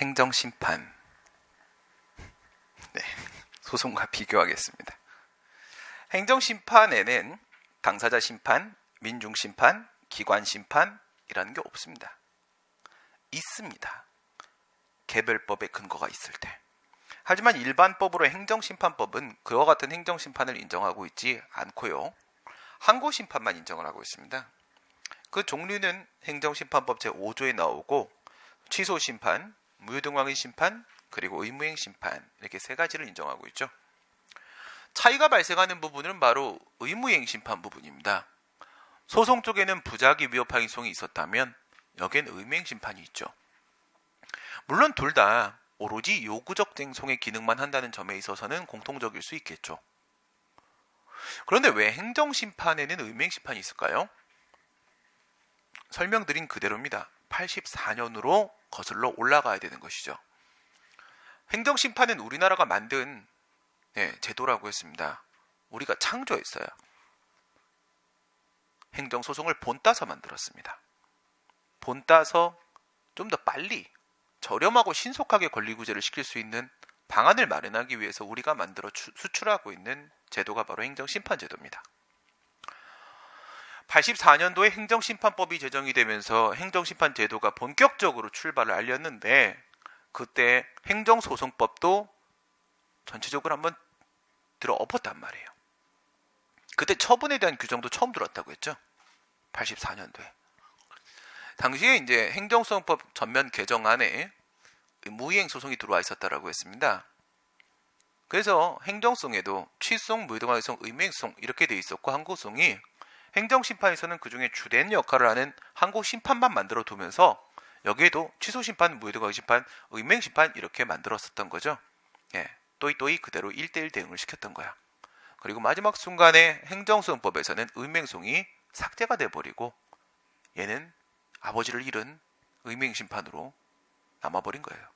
행정심판. 네, 소송과 비교하겠습니다. 행정심판에는 당사자 심판, 민중심판, 기관심판이라는 게 없습니다. 있습니다. 개별법의 근거가 있을 때. 하지만 일반법으로 행정심판법은 그와 같은 행정심판을 인정하고 있지 않고요. 항고심판만 인정을 하고 있습니다. 그 종류는 행정심판법 제5조에 나오고 취소심판, 무효등왕인심판, 그리고 의무행심판 이렇게 세 가지를 인정하고 있죠. 차이가 발생하는 부분은 바로 의무행심판 부분입니다. 소송 쪽에는 부작위 위협행위성이 있었다면 여기엔 의무행심판이 있죠. 물론 둘 다 오로지 요구적 쟁송의 기능만 한다는 점에 있어서는 공통적일 수 있겠죠. 그런데 왜 행정심판에는 의무행심판이 있을까요? 설명드린 그대로입니다. 84년으로 거슬러 올라가야 되는 것이죠. 행정심판은 우리나라가 만든 제도라고 했습니다. 우리가 창조했어요. 행정소송을 본따서 만들었습니다. 본따서 좀 더 빨리 저렴하고 신속하게 권리구제를 시킬 수 있는 방안을 마련하기 위해서 우리가 만들어 수출하고 있는 제도가 바로 행정심판제도입니다. 84년도에 행정심판법이 제정이 되면서 행정심판제도가 본격적으로 출발을 알렸는데 그때 행정소송법도 전체적으로 한번 들어 엎었단 말이에요. 그때 처분에 대한 규정도 처음 들었다고 했죠. 84년도에. 당시에 이제 행정소송법 전면 개정안에 무이행 소송이 들어와 있었다라고 했습니다. 그래서 행정소송에도 취소송, 무효등왕소송, 의무행소송 이렇게 돼 있었고 항고소송이 행정심판에서는 그중에 주된 역할을 하는 항고심판만 만들어 두면서 여기에도 취소심판, 무효등왕심판, 의무행심판 이렇게 만들었었던 거죠. 또이 그대로 1대1 대응을 시켰던 거야. 그리고 마지막 순간에 행정소송법에서는 의무행소송이 삭제가 돼버리고 얘는 아버지를 잃은 의무행심판으로 남아버린 거예요.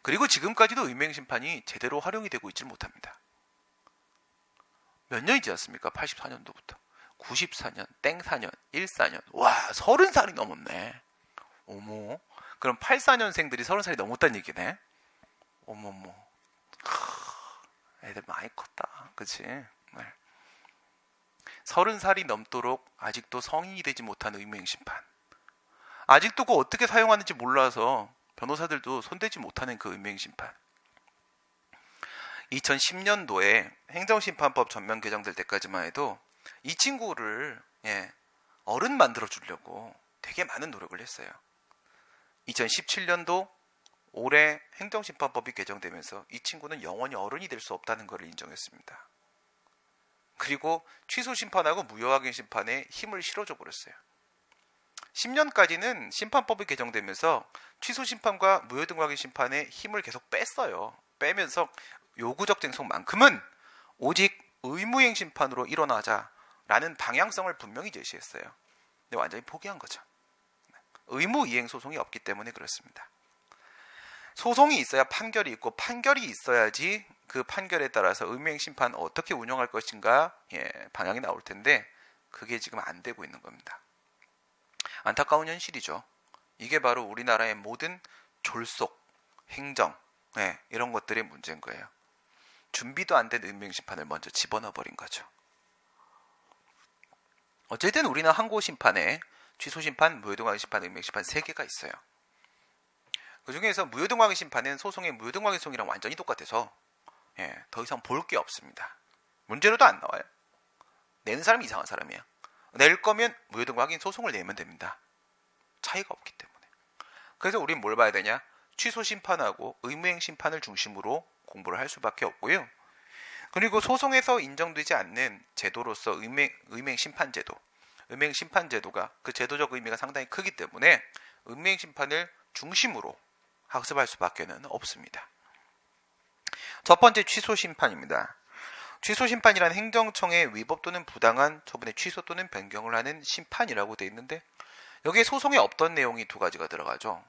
그리고 지금까지도 의무행심판이 제대로 활용이 되고 있지 못합니다. 몇 년이 지났습니까? 84년도부터 94년, 땡4년, 14년. 와, 30살이 넘었네. 어머. 그럼 84년생들이 30살이 넘었다는 얘기네. 어머머. 애들 많이 컸다. 그치? 네. 30살이 넘도록 아직도 성인이 되지 못한 의무행심판. 아직도 그거 어떻게 사용하는지 몰라서 변호사들도 손대지 못하는 그 의무행심판. 2010년도에 행정심판법 전면 개정될 때까지만 해도 이 친구를 어른 만들어 주려고 되게 많은 노력을 했어요. 2017년도 올해 행정심판법이 개정되면서 이 친구는 영원히 어른이 될 수 없다는 것을 인정했습니다. 그리고 취소심판하고 무효확인심판에 힘을 실어줘 버렸어요. 10년까지는 심판법이 개정되면서 취소심판과 무효등확인심판에 힘을 계속 뺐어요. 빼면서 요구적 쟁송만큼은 오직 의무행심판으로 일어나자라는 방향성을 분명히 제시했어요. 근데 완전히 포기한 거죠. 의무이행소송이 없기 때문에 그렇습니다. 소송이 있어야 판결이 있고 판결이 있어야지 그 판결에 따라서 의무행심판 어떻게 운영할 것인가 방향이 나올 텐데 그게 지금 안 되고 있는 겁니다. 안타까운 현실이죠. 이게 바로 우리나라의 모든 졸속, 행정 이런 것들의 문제인 거예요. 준비도 안 된 의무행심판을 먼저 집어넣어 버린 거죠. 어쨌든 우리는 항고심판에 취소심판, 무효등확인심판, 의무행심판 3개가 있어요. 그 중에서 무효등확인심판은 소송의 무효등확인소송이랑 완전히 똑같아서 더 이상 볼 게 없습니다. 문제로도 안 나와요. 내는 사람이 이상한 사람이에요. 낼 거면 무효등확인 소송을 내면 됩니다. 차이가 없기 때문에. 그래서 우린 뭘 봐야 되냐? 취소심판하고 의무행심판을 중심으로 공부를 할 수밖에 없고요. 그리고 소송에서 인정되지 않는 제도로서 의무행심판제도, 의무행심판제도가 그 제도적 의미가 상당히 크기 때문에 의무행심판을 중심으로 학습할 수밖에는 없습니다. 첫 번째 취소심판입니다. 취소심판이란 행정청의 위법 또는 부당한 처분의 취소 또는 변경을 하는 심판이라고 되어 있는데 여기에 소송에 없던 내용이 2가지가 들어가죠.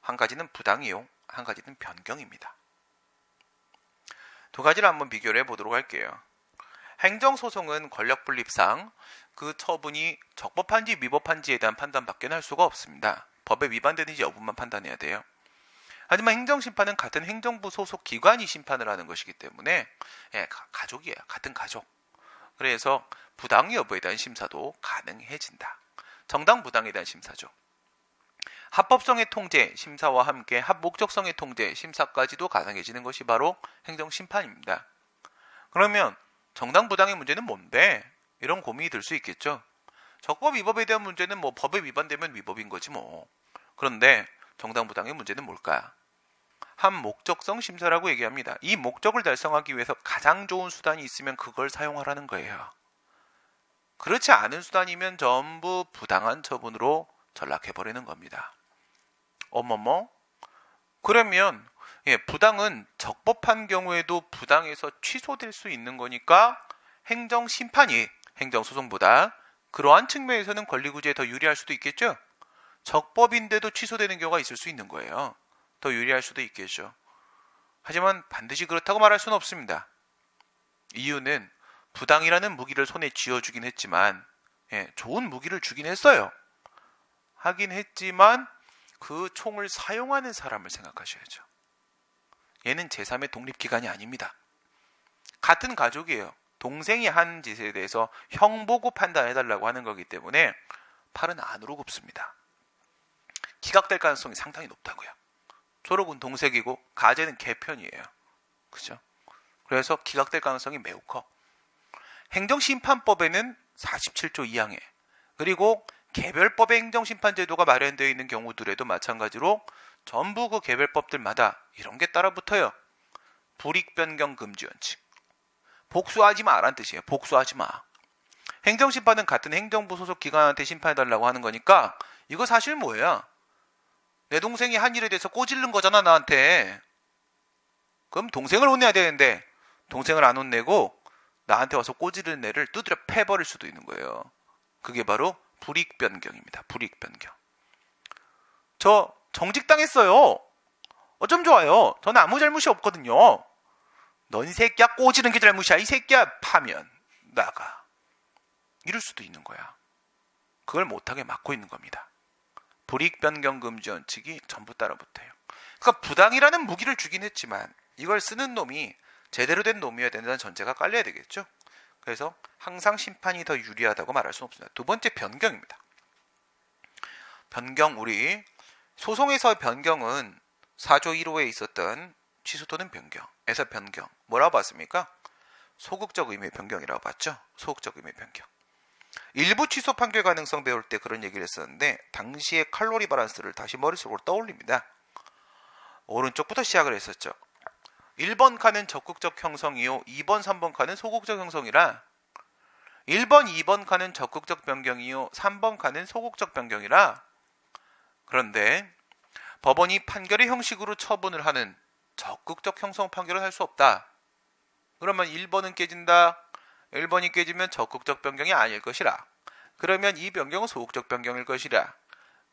한 가지는 부당이요, 한 가지는 변경입니다. 2가지를 한번 비교를 해보도록 할게요. 행정소송은 권력분립상 그 처분이 적법한지 위법한지에 대한 판단밖에 할 수가 없습니다. 법에 위반되는지 여부만 판단해야 돼요. 하지만 행정심판은 같은 행정부 소속 기관이 심판을 하는 것이기 때문에 가족이에요. 같은 가족. 그래서 부당 여부에 대한 심사도 가능해진다. 정당 부당에 대한 심사죠. 합법성의 통제 심사와 함께 합목적성의 통제 심사까지도 가능해지는 것이 바로 행정심판입니다. 그러면 정당 부당의 문제는 뭔데? 이런 고민이 들 수 있겠죠. 적법 위법에 대한 문제는 뭐 법에 위반되면 위법인 거지 뭐. 그런데 정당 부당의 문제는 뭘까? 합목적성 심사라고 얘기합니다. 이 목적을 달성하기 위해서 가장 좋은 수단이 있으면 그걸 사용하라는 거예요. 그렇지 않은 수단이면 전부 부당한 처분으로 전락해버리는 겁니다. 어머머? 그러면 부당은 적법한 경우에도 부당해서 취소될 수 있는 거니까 행정심판이 행정소송보다 그러한 측면에서는 권리구제에 더 유리할 수도 있겠죠? 적법인데도 취소되는 경우가 있을 수 있는 거예요. 더 유리할 수도 있겠죠. 하지만 반드시 그렇다고 말할 수는 없습니다. 이유는 부당이라는 무기를 손에 쥐어주긴 했지만 좋은 무기를 주긴 했어요. 하긴 했지만 그 총을 사용하는 사람을 생각하셔야죠. 얘는 제3의 독립기관이 아닙니다. 같은 가족이에요. 동생이 한 짓에 대해서 형 보고 판단해달라고 하는 거기 때문에 팔은 안으로 굽습니다. 기각될 가능성이 상당히 높다고요. 졸업은 동생이고 가제는 개편이에요. 그죠? 그래서 기각될 가능성이 매우 커. 행정심판법에는 47조 2항에 그리고 개별법의 행정심판제도가 마련되어 있는 경우들에도 마찬가지로 전부 그 개별법들마다 이런 게 따라 붙어요. 불이익변경 금지 원칙. 복수하지 마라는 뜻이에요. 복수하지 마. 행정심판은 같은 행정부 소속 기관한테 심판해달라고 하는 거니까 이거 사실 뭐예요? 내 동생이 한 일에 대해서 꼬질른 거잖아 나한테. 그럼 동생을 혼내야 되는데 동생을 안 혼내고 나한테 와서 꼬지르는 애를 두드려 패버릴 수도 있는 거예요. 그게 바로 불이익변경입니다. 불이익변경. 저 정직당했어요. 어쩜 좋아요. 저는 아무 잘못이 없거든요. 넌 이 새끼야 꼬지는 게 잘못이야. 이 새끼야 파면 나가. 이럴 수도 있는 거야. 그걸 못하게 막고 있는 겁니다. 불이익변경 금지 원칙이 전부 따라 붙어요. 그러니까 부당이라는 무기를 주긴 했지만 이걸 쓰는 놈이 제대로 된 놈이어야 된다는 전제가 깔려야 되겠죠. 그래서 항상 심판이 더 유리하다고 말할 수는 없습니다. 두 번째 변경입니다. 변경 우리 소송에서 변경은 4조 1호에 있었던 취소 또는 변경에서 변경 뭐라고 봤습니까? 소극적 의미의 변경이라고 봤죠. 소극적 의미의 변경. 일부 취소 판결 가능성 배울 때 그런 얘기를 했었는데 당시의 칼로리 밸런스를 다시 머릿속으로 떠올립니다. 오른쪽부터 시작을 했었죠. 1번 칸은 적극적 형성이요 2번 3번 칸은 소극적 형성이라 1번 2번 칸은 적극적 변경이요 3번 칸은 소극적 변경이라 그런데 법원이 판결의 형식으로 처분을 하는 적극적 형성 판결을 할 수 없다. 그러면 1번은 깨진다. 1번이 깨지면 적극적 변경이 아닐 것이라. 그러면 이 변경은 소극적 변경일 것이라.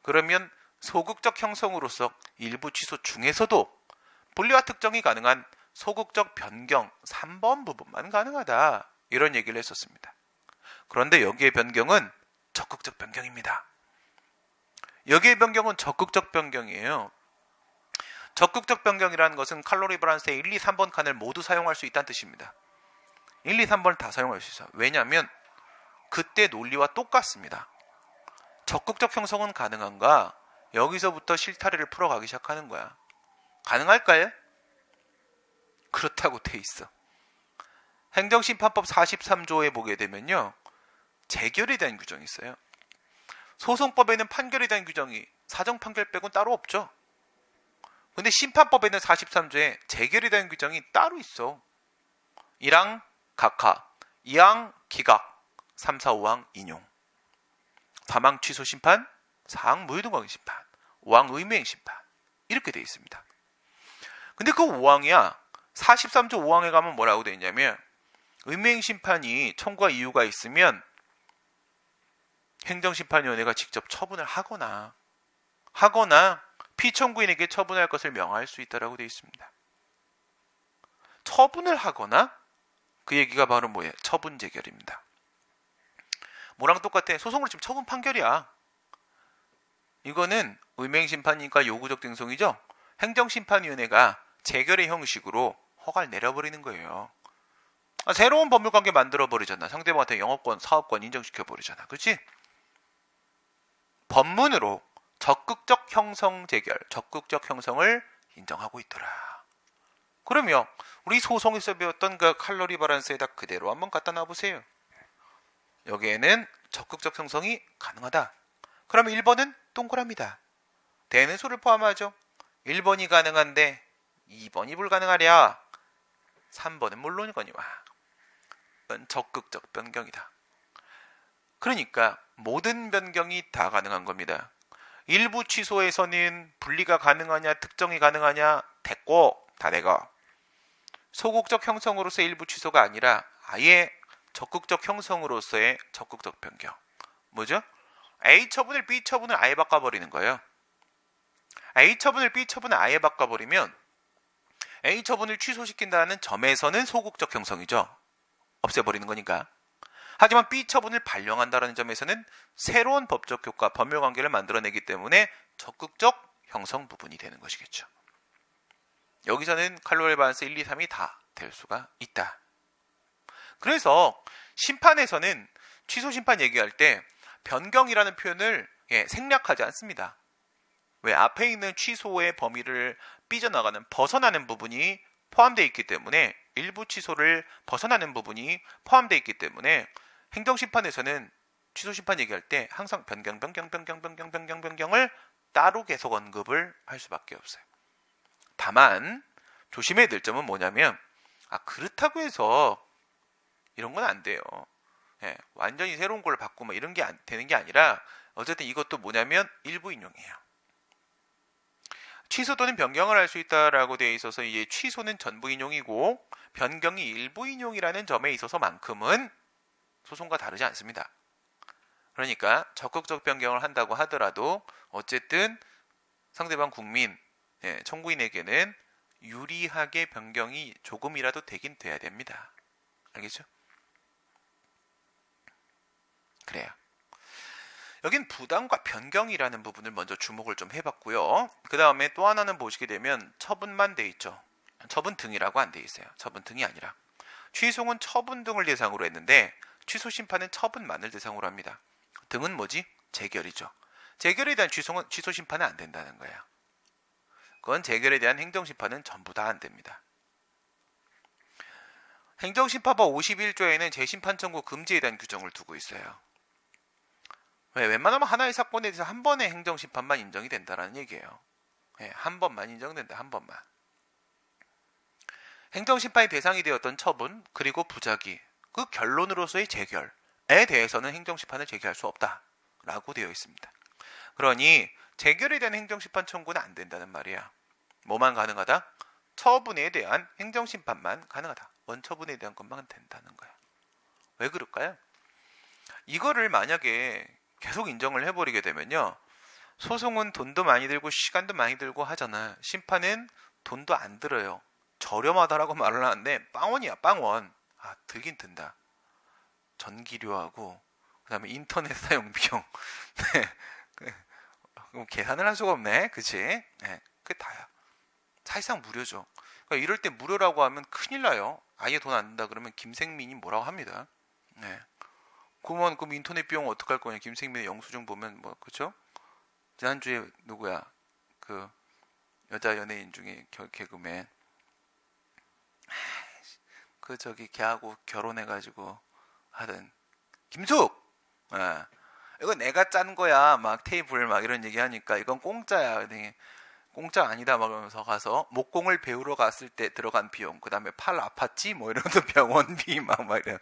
그러면 소극적 형성으로서 일부 취소 중에서도 분리와 특정이 가능한 소극적 변경 3번 부분만 가능하다. 이런 얘기를 했었습니다. 그런데 여기의 변경은 적극적 변경입니다. 여기의 변경은 적극적 변경이에요. 적극적 변경이라는 것은 칼로리 밸런스의 1, 2, 3번 칸을 모두 사용할 수 있다는 뜻입니다. 1, 2, 3번을 다 사용할 수 있어요. 왜냐하면 그때 논리와 똑같습니다. 적극적 형성은 가능한가? 여기서부터 실타래를 풀어가기 시작하는 거야. 가능할까요? 그렇다고 돼 있어. 행정심판법 43조에 보게 되면요. 재결에 대한 규정이 있어요. 소송법에는 판결에 대한 규정이 사정판결 빼고는 따로 없죠. 근데 심판법에는 43조에 재결에 대한 규정이 따로 있어. 1항 각하, 2항 기각, 3, 4, 5항 인용. 3항 취소 심판, 4항 무효동강 심판, 5항 의무행 심판. 이렇게 돼 있습니다. 근데 그 5항이야. 43조 5항에 가면 뭐라고 돼 있냐면 의무행 심판이 청구할 이유가 있으면 행정심판위원회가 직접 처분을 하거나 피청구인에게 처분할 것을 명할 수 있다라고 되어 있습니다. 처분을 하거나 그 얘기가 바로 뭐예요? 처분 재결입니다. 뭐랑 똑같아? 소송으로 지금 처분 판결이야. 이거는 의무행심판이니까 요구적 쟁송이죠. 행정심판위원회가 재결의 형식으로 허가를 내려버리는 거예요. 새로운 법률관계 만들어버리잖아. 상대방한테 영업권, 사업권 인정시켜버리잖아. 그렇지? 법문으로 적극적 형성 재결, 적극적 형성을 인정하고 있더라. 그러면 우리 소송에서 배웠던 그 칼로리 바란스에다 그대로 한번 갖다 놔보세요. 여기에는 적극적 형성이 가능하다. 그러면 1번은 동그랍니다. 되는 수를 포함하죠. 1번이 가능한데 2번이 불가능하랴. 3번은 물론이거니와. 이건 적극적 변경이다. 그러니까 모든 변경이 다 가능한 겁니다. 일부 취소에서는 분리가 가능하냐, 특정이 가능하냐, 됐고 다 되고, 소극적 형성으로서의 일부 취소가 아니라 아예 적극적 형성으로서의 적극적 변경. 뭐죠? A 처분을 B 처분을 아예 바꿔버리는 거예요. A 처분을 B 처분을 아예 바꿔버리면 A 처분을 취소시킨다는 점에서는 소극적 형성이죠. 없애버리는 거니까. 하지만 B 처분을 발령한다는 점에서는 새로운 법적 효과, 법률관계를 만들어내기 때문에 적극적 형성 부분이 되는 것이겠죠. 여기서는 칼로리 바란스 1, 2, 3이 다 될 수가 있다. 그래서 심판에서는 취소 심판 얘기할 때 변경이라는 표현을 생략하지 않습니다. 왜? 앞에 있는 취소의 범위를 삐져나가는, 벗어나는 부분이 포함되어 있기 때문에, 일부 취소를 벗어나는 부분이 포함되어 있기 때문에 행정심판에서는 취소심판 얘기할 때 항상 변경을 따로 계속 언급을 할 수밖에 없어요. 다만 조심해야 될 점은 뭐냐면, 그렇다고 해서 이런 건 안 돼요. 완전히 새로운 걸 바꾸면 이런 게 되는 게 아니라, 어쨌든 이것도 뭐냐면 일부 인용이에요. 취소 또는 변경을 할 수 있다라고 되어 있어서 이제 취소는 전부 인용이고 변경이 일부 인용이라는 점에 있어서만큼은 소송과 다르지 않습니다. 그러니까 적극적 변경을 한다고 하더라도 어쨌든 상대방 국민, 청구인에게는 유리하게 변경이 조금이라도 되긴 돼야 됩니다. 알겠죠? 그래요. 여긴 부담과 변경이라는 부분을 먼저 주목을 좀 해봤고요. 그 다음에 또 하나는 보시게 되면 처분만 돼 있죠. 처분 등이라고 안 돼 있어요. 처분 등이 아니라 취소는 처분 등을 대상으로 했는데 취소 심판은 처분만을 대상으로 합니다. 등은 뭐지? 재결이죠. 재결에 대한 취소 심판은 안 된다는 거예요. 그건 재결에 대한 행정심판은 전부 다 안 됩니다. 행정심판법 51조에는 재심판 청구 금지에 대한 규정을 두고 있어요. 왜? 웬만하면 하나의 사건에 대해서 한 번의 행정심판만 인정이 된다는 얘기예요. 한 번만 인정된다. 한 번만. 행정심판의 대상이 되었던 처분 그리고 부작위, 그 결론으로서의 재결에 대해서는 행정심판을 제기할 수 없다라고 되어 있습니다. 그러니 재결에 대한 행정심판 청구는 안 된다는 말이야. 뭐만 가능하다? 처분에 대한 행정심판만 가능하다. 원처분에 대한 것만 된다는 거야. 왜 그럴까요? 이거를 만약에 계속 인정을 해버리게 되면요, 소송은 돈도 많이 들고 시간도 많이 들고 하잖아. 심판은 돈도 안 들어요. 저렴하다라고 말을 하는데 빵원이야, 빵원. 들긴 든다. 전기료하고 그 다음에 인터넷 사용 비용. 계산을 할 수가 없네. 그치? 그게 다야. 사실상 무료죠. 그러니까 이럴 때 무료라고 하면 큰일 나요. 아예 돈 안 든다 그러면 김생민이 뭐라고 합니다. 그러면 그럼 인터넷 비용 어떡할 거냐? 김생민의 영수증 보면 뭐, 그쵸? 지난주에 누구야? 그 여자 연예인 중에 개그맨, 그 걔하고 결혼해가지고 하던 김숙. 이거 내가 짠 거야. 막 테이블 막 이런 얘기하니까 이건 공짜야. 공짜 아니다 막 그러면서 가서 목공을 배우러 갔을 때 들어간 비용, 그 다음에 팔 아팠지 뭐 이러면서 병원비 막 이래.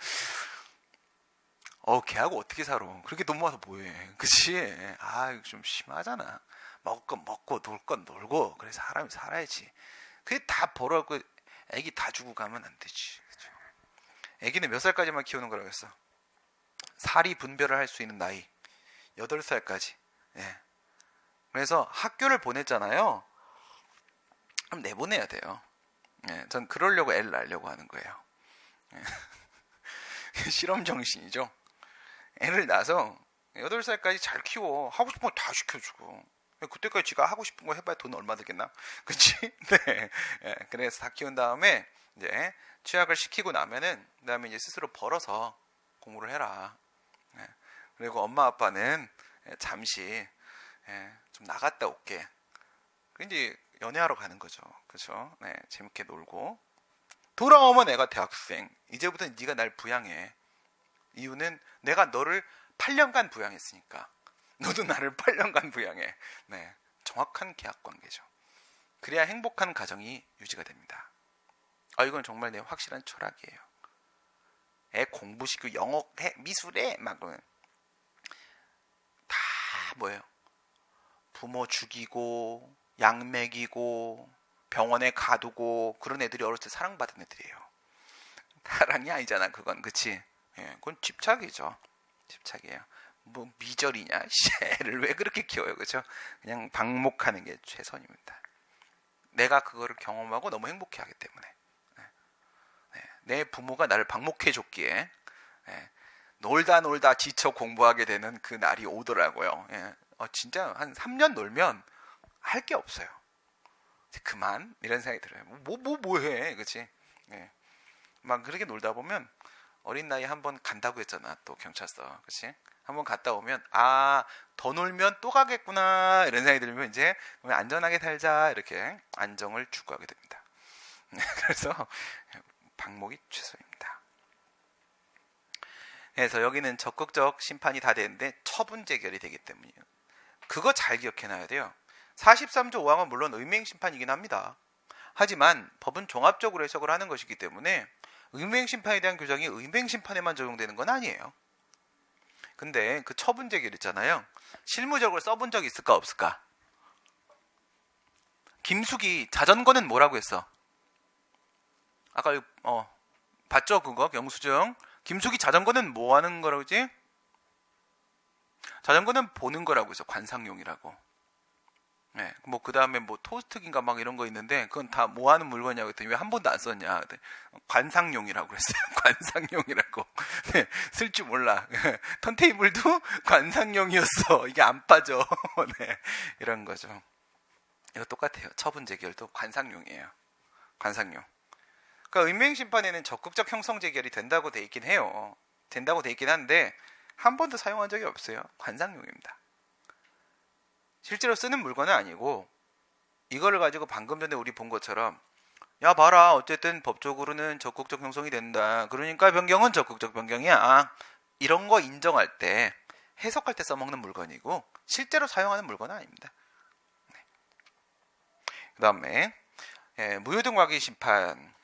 걔하고 어떻게 살아? 그렇게 돈 모아서 뭐해? 그치? 이거 좀 심하잖아. 먹을 건 먹고 놀 건 놀고, 그래 사람이 살아야지. 그게 다 벌어갖고 애기 다 주고 가면 안 되지. 그쵸? 애기는 몇 살까지만 키우는 거라고 했어? 사리 분별을 할 수 있는 나이 8살까지. 그래서 학교를 보냈잖아요. 그럼 내보내야 돼요. 전 그러려고 애를 낳으려고 하는 거예요. 실험 정신이죠. 애를 낳아서 8살까지 잘 키워. 하고 싶은 거 다 시켜주고. 그때까지 지가 하고 싶은 거 해봐야 돈 얼마 들겠나? 그치? 네. 예, 그래서 다 키운 다음에 이제 취약을 시키고 나면은 그다음에 이제 스스로 벌어서 공부를 해라. 예, 그리고 엄마 아빠는 잠시 좀 나갔다 올게. 이제 연애하러 가는 거죠. 그렇죠? 네, 재밌게 놀고 돌아오면 애가 대학생. 이제부터 네가 날 부양해. 이유는 내가 너를 8년간 부양했으니까. 너도 나를 8년간 부양해. 네, 정확한 계약 관계죠. 그래야 행복한 가정이 유지가 됩니다. 이건 정말 내 확실한 철학이에요. 애 공부시키고 영어 해, 미술해 막 그러면 다 뭐예요? 부모 죽이고 양 먹이고 병원에 가두고 그런 애들이 어렸을 때 사랑받은 애들이에요. 사랑이 아니잖아 그건. 그치? 예, 그건 집착이죠. 집착이에요. 뭐 미절이냐? 애를 왜 그렇게 키워요? 그죠? 그냥 방목하는 게 최선입니다. 내가 그거를 경험하고 너무 행복해하기 때문에. 내 부모가 나를 방목해줬기에 놀다 지쳐 공부하게 되는 그 날이 오더라고요. 진짜 한 3년 놀면 할 게 없어요. 그만 이런 생각이 들어요. 뭐해, 그렇지? 막 그렇게 놀다 보면 어린 나이에 한번 간다고 했잖아. 또 경찰서, 그렇지? 한번 갔다 오면 더 놀면 또 가겠구나 이런 생각이 들면 이제 안전하게 살자 이렇게 안정을 추구하게 됩니다. 그래서 방목이 최선입니다. 그래서 여기는 적극적 심판이 다 되는데 처분 재결이 되기 때문이에요. 그거 잘 기억해놔야 돼요. 43조 5항은 물론 의무행심판이긴 합니다. 하지만 법은 종합적으로 해석을 하는 것이기 때문에 의무행심판에 대한 규정이 의무행심판에만 적용되는 건 아니에요. 근데 그 처분 재결 있잖아요. 실무적으로 써본 적이 있을까 없을까? 김숙이 자전거는 뭐라고 했어? 아까 봤죠 그거 영수증. 김숙이 자전거는 뭐 하는 거라고 그러지? 자전거는 보는 거라고 해서 관상용이라고. 네, 뭐 그 다음에 뭐 토스트기인가 막 이런 거 있는데 그건 다 뭐 하는 물건이냐고 했더니 왜 한 번도 안 썼냐? 관상용이라고 그랬어요. 관상용이라고. 네, 쓸 줄 몰라. 턴테이블도 관상용이었어. 이게 안 빠져. 네, 이런 거죠. 이거 똑같아요. 처분 재결도 관상용이에요. 관상용. 그러니까 의무행심판에는 적극적 형성 재결이 된다고 돼 있긴 해요. 된다고 돼 있긴 한데 한 번도 사용한 적이 없어요. 관상용입니다. 실제로 쓰는 물건은 아니고 이거를 가지고 방금 전에 우리 본 것처럼 야 봐라 어쨌든 법적으로는 적극적 형성이 된다. 그러니까 변경은 적극적 변경이야. 이런 거 인정할 때 해석할 때 써먹는 물건이고 실제로 사용하는 물건은 아닙니다. 네. 그 다음에 무효등과기 심판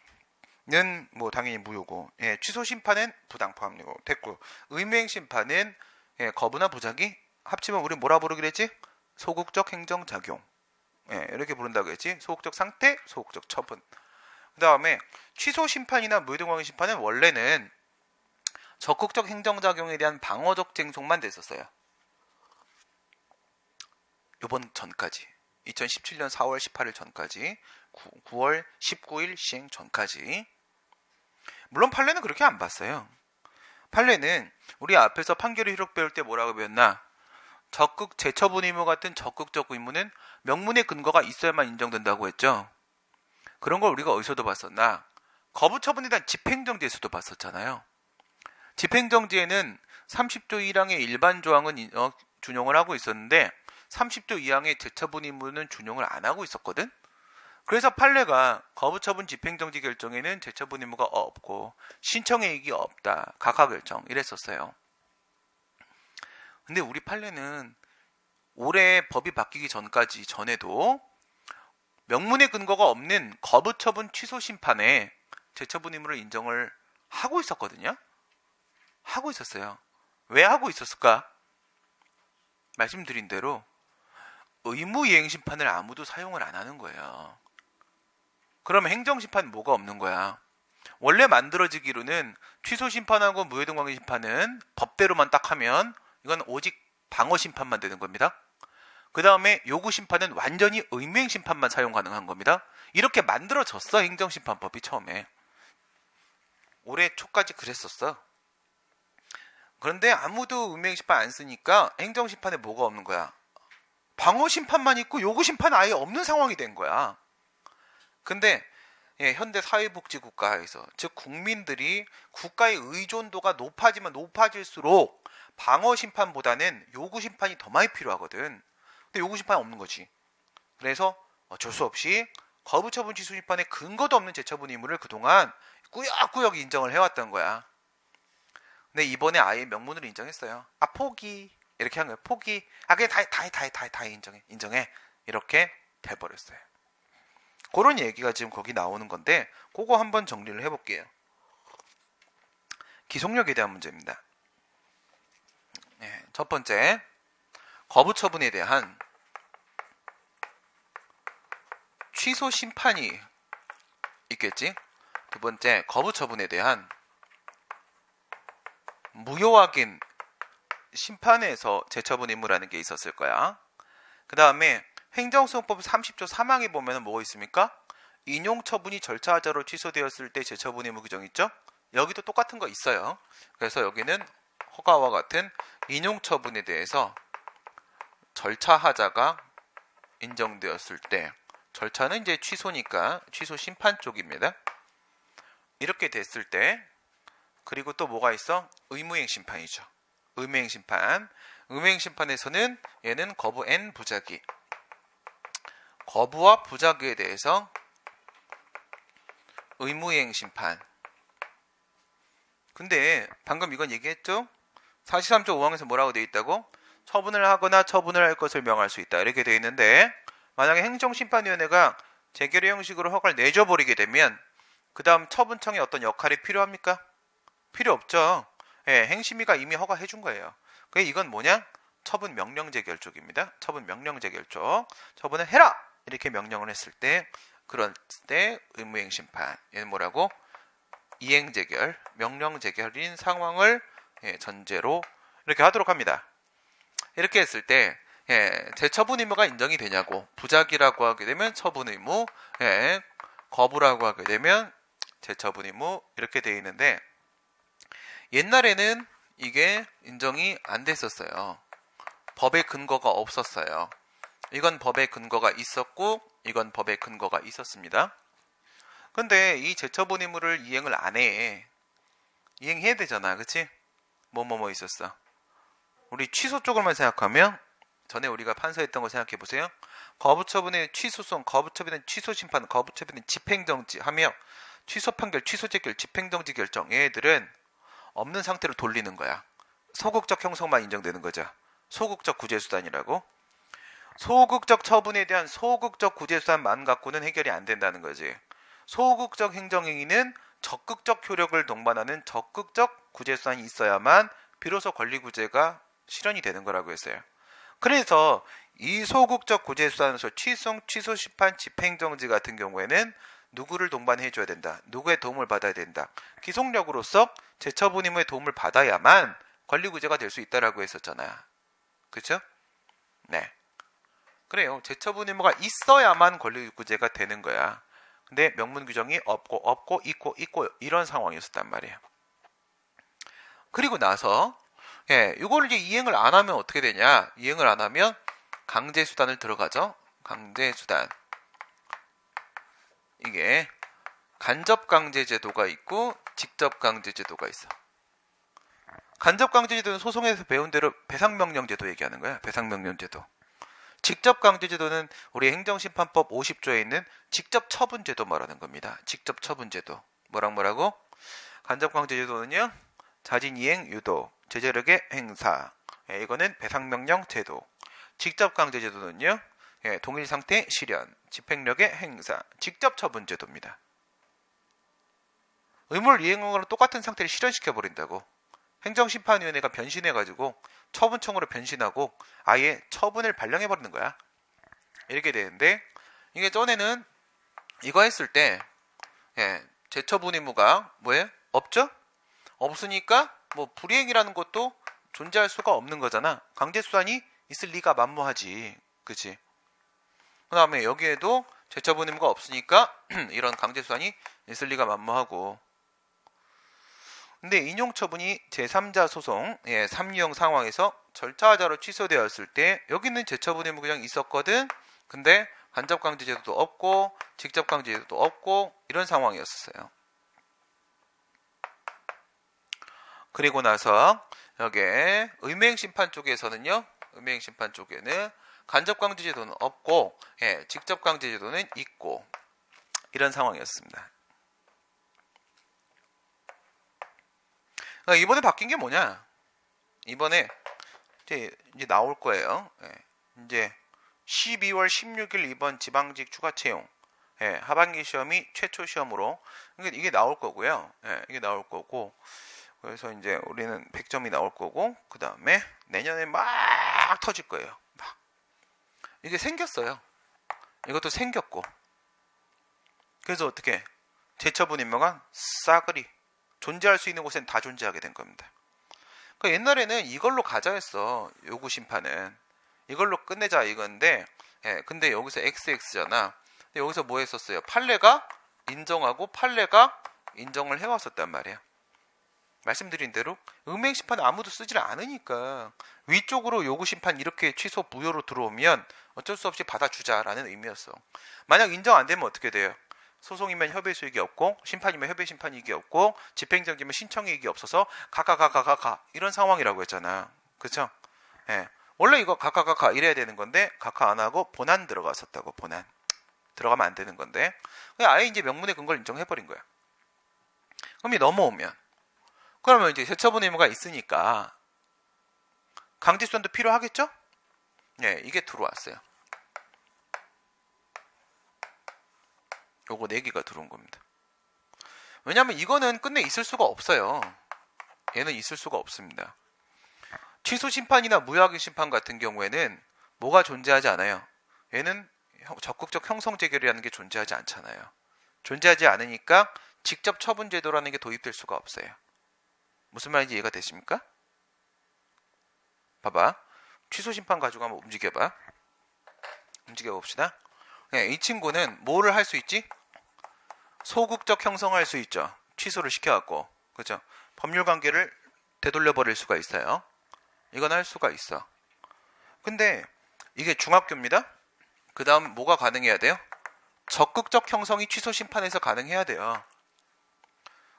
는 뭐 당연히 무효고 취소 심판은 부당 포함이고 됐고 의무행 심판은 거부나 부작위 합치면 우리 뭐라 부르기로 했지? 소극적 행정작용 이렇게 부른다고 했지. 소극적 상태, 소극적 처분. 그 다음에 취소 심판이나 무효등과기 심판은 원래는 적극적 행정작용에 대한 방어적 쟁송만 됐었어요. 요번 전까지 2017년 4월 18일 전까지 9월 19일 시행 전까지. 물론 판례는 그렇게 안 봤어요. 판례는 우리 앞에서 판결의 희록 배울 때 뭐라고 배웠나? 적극 재처분 의무 같은 적극적 의무는 명문의 근거가 있어야만 인정된다고 했죠. 그런 걸 우리가 어디서도 봤었나? 거부처분에 대한 집행정지에서도 봤었잖아요. 집행정지에는 30조 1항의 일반 조항은 준용을 하고 있었는데 30조 2항의 재처분 의무는 준용을 안 하고 있었거든. 그래서 판례가 거부처분 집행정지 결정에는 재처분 의무가 없고 신청의 이익이 없다. 각하결정 이랬었어요. 근데 우리 판례는 올해 법이 바뀌기 전에도 명문의 근거가 없는 거부처분 취소 심판에 재처분 의무를 인정을 하고 있었거든요. 하고 있었어요. 왜 하고 있었을까? 말씀드린 대로 의무이행 심판을 아무도 사용을 안 하는 거예요. 그러면 행정심판 뭐가 없는 거야? 원래 만들어지기로는 취소 심판하고 무효등과기 심판은 법대로만 딱 하면 이건 오직 방어 심판만 되는 겁니다. 그 다음에 요구 심판은 완전히 의무행 심판만 사용 가능한 겁니다. 이렇게 만들어졌어 행정심판법이 처음에. 올해 초까지 그랬었어. 그런데 아무도 의무행 심판 안 쓰니까 행정심판에 뭐가 없는 거야? 방어 심판만 있고 요구 심판 아예 없는 상황이 된 거야. 근데 현대 사회복지국가에서, 즉 국민들이 국가의 의존도가 높아지면 높아질수록 방어 심판보다는 요구 심판이 더 많이 필요하거든. 근데 요구 심판이 없는 거지. 그래서 어쩔 수 없이 거부처분 취소 심판에 근거도 없는 재처분 의무를 그동안 꾸역꾸역 인정을 해왔던 거야. 근데 이번에 아예 명문으로 인정했어요. 아, 포기. 이렇게 한 거예요. 포기. 아, 그냥 다 인정해. 이렇게 돼버렸어요. 그런 얘기가 지금 거기 나오는 건데, 그거 한번 정리를 해볼게요. 기속력에 대한 문제입니다. 첫 번째, 거부 처분에 대한 취소 심판이 있겠지. 두 번째, 거부 처분에 대한 무효 확인 심판에서 재처분 의무라는 게 있었을 거야. 그 다음에 행정소송법 30조 3항에 보면 뭐가 있습니까? 인용 처분이 절차하자로 취소되었을 때 재처분 의무 규정 있죠? 여기도 똑같은 거 있어요. 그래서 여기는 허가와 같은 인용 처분에 대해서 절차하자가 인정되었을 때, 절차는 이제 취소니까 취소 심판 쪽입니다. 이렇게 됐을 때, 그리고 또 뭐가 있어? 의무행 심판이죠. 의무행 심판. 의무행 심판에서는 얘는 거부 N 부작위. 거부와 부작위에 대해서 의무행 심판. 근데 방금 이건 얘기했죠? 43조 5항에서 뭐라고 되어 있다고? 처분을 하거나 처분을 할 것을 명할 수 있다. 이렇게 되어 있는데, 만약에 행정심판위원회가 재결의 형식으로 허가를 내줘버리게 되면 그 다음 처분청에 어떤 역할이 필요합니까? 필요 없죠. 행심위가 이미 허가해 준 거예요. 그게 이건 뭐냐? 처분 명령 재결 쪽입니다. 처분 명령 재결 쪽. 처분을 해라! 이렇게 명령을 했을 때, 그럴 때 의무행 심판. 얘는 뭐라고? 이행 재결, 명령 재결인 상황을 전제로 이렇게 하도록 합니다. 이렇게 했을 때 재처분 의무가 인정이 되냐고. 부작위라고 하게 되면 처분 의무, 거부라고 하게 되면 재처분 의무, 이렇게 되어 있는데, 옛날에는 이게 인정이 안 됐었어요. 법의 근거가 없었어요. 이건 법의 근거가 있었고, 이건 법의 근거가 있었습니다. 근데 이 재처분 의무를 이행을 안 해. 이행해야 되잖아, 그치? 뭐 있었어. 우리 취소 쪽을만 생각하면, 전에 우리가 판서했던 거 생각해 보세요. 거부처분의 취소성, 거부처분의 취소심판, 거부처분의 집행정지 하며 취소 판결, 취소 재결, 집행정지 결정, 얘들은 없는 상태로 돌리는 거야. 소극적 형성만 인정되는 거죠. 소극적 구제수단이라고. 소극적 처분에 대한 소극적 구제수단만 갖고는 해결이 안 된다는 거지. 소극적 행정행위는 적극적 효력을 동반하는 적극적 구제수단이 있어야만 비로소 권리구제가 실현이 되는 거라고 했어요. 그래서 이 소극적 구제수단에서 취소, 취소심판, 집행정지 같은 경우에는 누구를 동반해줘야 된다. 누구의 도움을 받아야 된다. 기속력으로서 재처분 의무의 도움을 받아야만 권리구제가 될 수 있다라고 했었잖아요. 그렇죠? 네. 그래요. 재처분 의무가 있어야만 권리구제가 되는 거야. 근데 명문 규정이 없고 있고 이런 상황이었단 말이에요. 그리고 나서 이거를 이제 이행을 안 하면 어떻게 되냐? 이행을 안 하면 강제수단을 들어가죠. 강제수단. 이게 간접강제제도가 있고 직접강제제도가 있어. 간접강제제도는 소송에서 배운 대로 배상명령제도 얘기하는 거야. 배상명령제도. 직접강제제도는 우리 행정심판법 50조에 있는 직접처분제도 말하는 겁니다. 직접처분제도. 뭐라고? 간접강제제도는요, 자진이행 유도, 제재력의 행사. 이거는 배상명령제도. 직접강제제도는요, 동일상태 실현, 집행력의 행사, 직접처분제도입니다. 의무를 이행한 거랑 똑같은 상태를 실현시켜버린다고. 행정심판위원회가 변신해가지고 처분청으로 변신하고 아예 처분을 발령해버리는 거야. 이렇게 되는데, 이게 전에는 이거 했을 때 재처분 의무가 뭐예요? 없죠? 없으니까 뭐 불이행이라는 것도 존재할 수가 없는 거잖아. 강제수단이 있을 리가 만무하지. 그치? 그 다음에 여기에도 재처분 의무가 없으니까 이런 강제수단이 있을 리가 만무하고. 근데 인용처분이 제3자 소송, 삼유형 상황에서 절차하자로 취소되었을 때 여기는 제처분 의무 규정이 있었거든. 근데 간접강제제도도 없고 직접강제제도도 없고 이런 상황이었어요. 그리고 나서 여기 의무행심판 쪽에서는요. 의무행심판 쪽에는 간접강제제도는 없고 직접강제제도는 있고 이런 상황이었습니다. 이번에 바뀐 게 뭐냐? 이번에 이제 나올 거예요. 이제 12월 16일 이번 지방직 추가 채용 하반기 시험이 최초 시험으로 이게 나올 거고요. 이게 나올 거고 그래서 이제 우리는 100점이 나올 거고 그 다음에 내년에 막 터질 거예요. 막. 이게 생겼어요. 이것도 생겼고 그래서 어떻게 제처분 임명한 싸그리 존재할 수 있는 곳엔 다 존재하게 된 겁니다. 그러니까 옛날에는 이걸로 가자 했어. 요구 심판은 이걸로 끝내자 이건데 근데 여기서 XX잖아. 근데 여기서 뭐 했었어요? 판례가 인정하고 판례가 인정을 해왔었단 말이야. 말씀드린 대로 음행심판 아무도 쓰질 않으니까 위쪽으로 요구심판 이렇게 취소 무효로 들어오면 어쩔 수 없이 받아주자라는 의미였어. 만약 인정 안 되면 어떻게 돼요? 소송이면 협의수익이 없고 심판이면 협의심판이익이 없고 집행정지면 신청이익이 없어서 가가 이런 상황이라고 했잖아. 그쵸? 원래 이거 가가 이래야 되는 건데 가가 안 하고 본안 들어갔었다고. 본안 들어가면 안 되는 건데 아예 이제 명문의 근거를 인정해버린 거야. 그럼 이 넘어오면 그러면 이제 제처분 의무가 있으니까 강제수단도 필요하겠죠? 이게 들어왔어요. 요거 4개가 들어온 겁니다. 왜냐하면 이거는 끝내 있을 수가 없어요. 얘는 있을 수가 없습니다. 취소 심판이나 무효하기 심판 같은 경우에는 뭐가 존재하지 않아요. 얘는 적극적 형성 재결이라는 게 존재하지 않잖아요. 존재하지 않으니까 직접 처분 제도라는 게 도입될 수가 없어요. 무슨 말인지 이해가 되십니까? 봐봐. 취소 심판 가지고 한번 움직여봐. 움직여봅시다. 이 친구는 뭐를 할 수 있지? 소극적 형성할 수 있죠. 취소를 시켜갖고. 그죠? 법률 관계를 되돌려버릴 수가 있어요. 이건 할 수가 있어. 근데 이게 중학교입니다. 그 다음 뭐가 가능해야 돼요? 적극적 형성이 취소 심판에서 가능해야 돼요.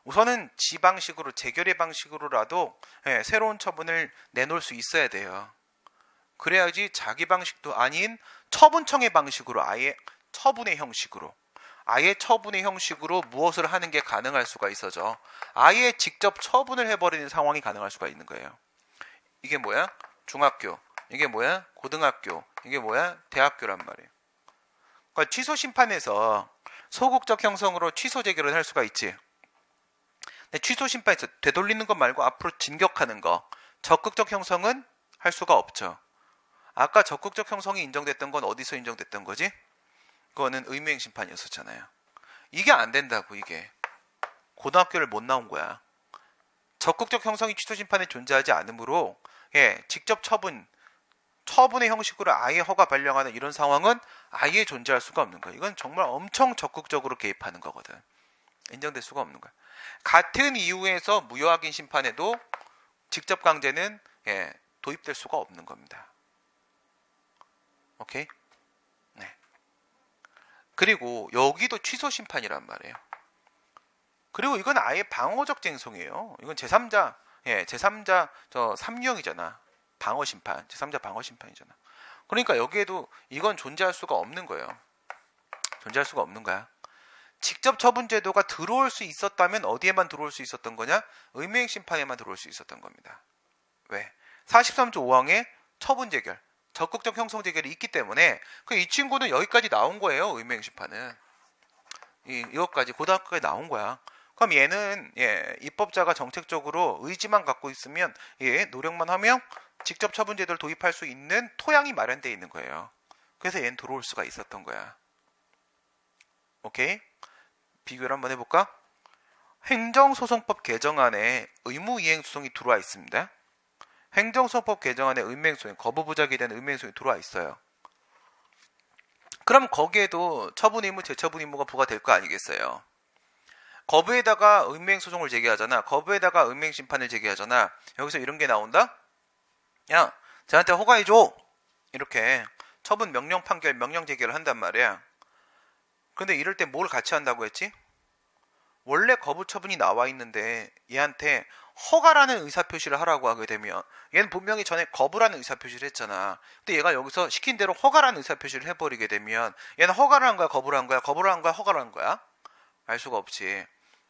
우선은 지방식으로 재결의 방식으로라도 새로운 처분을 내놓을 수 있어야 돼요. 그래야지 자기 방식도 아닌 처분청의 방식으로 아예 처분의 형식으로 무엇을 하는 게 가능할 수가 있어져. 아예 직접 처분을 해버리는 상황이 가능할 수가 있는 거예요. 이게 뭐야? 중학교. 이게 뭐야? 고등학교. 이게 뭐야? 대학교란 말이에요. 그러니까 취소 심판에서 소극적 형성으로 취소 재결을 할 수가 있지. 근데 취소 심판에서 되돌리는 것 말고 앞으로 진격하는 거, 적극적 형성은 할 수가 없죠. 아까 적극적 형성이 인정됐던 건 어디서 인정됐던 거지? 그거는 의무행 심판이었었잖아요. 이게 안 된다고. 이게 고등학교를 못 나온 거야. 적극적 형성이 취소 심판에 존재하지 않으므로 직접 처분의 형식으로 아예 허가 발령하는 이런 상황은 아예 존재할 수가 없는 거야. 이건 정말 엄청 적극적으로 개입하는 거거든. 인정될 수가 없는 거야. 같은 이유에서 무효확인 심판에도 직접 강제는 도입될 수가 없는 겁니다. 오케이? 네. 그리고 여기도 취소 심판이란 말이에요. 그리고 이건 아예 방어적 쟁송이에요. 이건 제3자 저 3유형이잖아. 방어 심판. 제3자 방어 심판이잖아. 그러니까 여기에도 이건 존재할 수가 없는 거예요. 존재할 수가 없는 거야. 직접 처분 제도가 들어올 수 있었다면 어디에만 들어올 수 있었던 거냐? 의무행 심판에만 들어올 수 있었던 겁니다. 왜? 43조 5항에 처분 재결, 적극적 형성 재결이 있기 때문에 이 친구는 여기까지 나온 거예요. 의무행 심판은. 이것까지 고등학교에 나온 거야. 그럼 얘는 입법자가 정책적으로 의지만 갖고 있으면 노력만 하면 직접 처분 제도를 도입할 수 있는 토양이 마련되어 있는 거예요. 그래서 얘는 들어올 수가 있었던 거야. 오케이? 비교를 한번 해볼까? 행정소송법 개정안에 의무이행소송이 들어와 있습니다. 행정소송법 개정안에 의무이행소송, 거부부작에 대한 의무이행소송이 들어와 있어요. 그럼 거기에도 처분의무, 재처분의무가 부과될 거 아니겠어요? 거부에다가 의무이행소송을 제기하잖아. 거부에다가 의무이행심판을 제기하잖아. 여기서 이런 게 나온다? 야, 저한테 허가해줘 이렇게 처분 명령 판결 명령 제기를 한단 말이야. 근데 이럴 때 뭘 같이 한다고 했지? 원래 거부 처분이 나와 있는데 얘한테 허가라는 의사표시를 하라고 하게 되면 얘는 분명히 전에 거부라는 의사표시를 했잖아. 근데 얘가 여기서 시킨 대로 허가라는 의사표시를 해버리게 되면 얘는 허가를 한 거야, 거부를 한 거야, 거부를 한 거야, 허가를 한 거야? 알 수가 없지.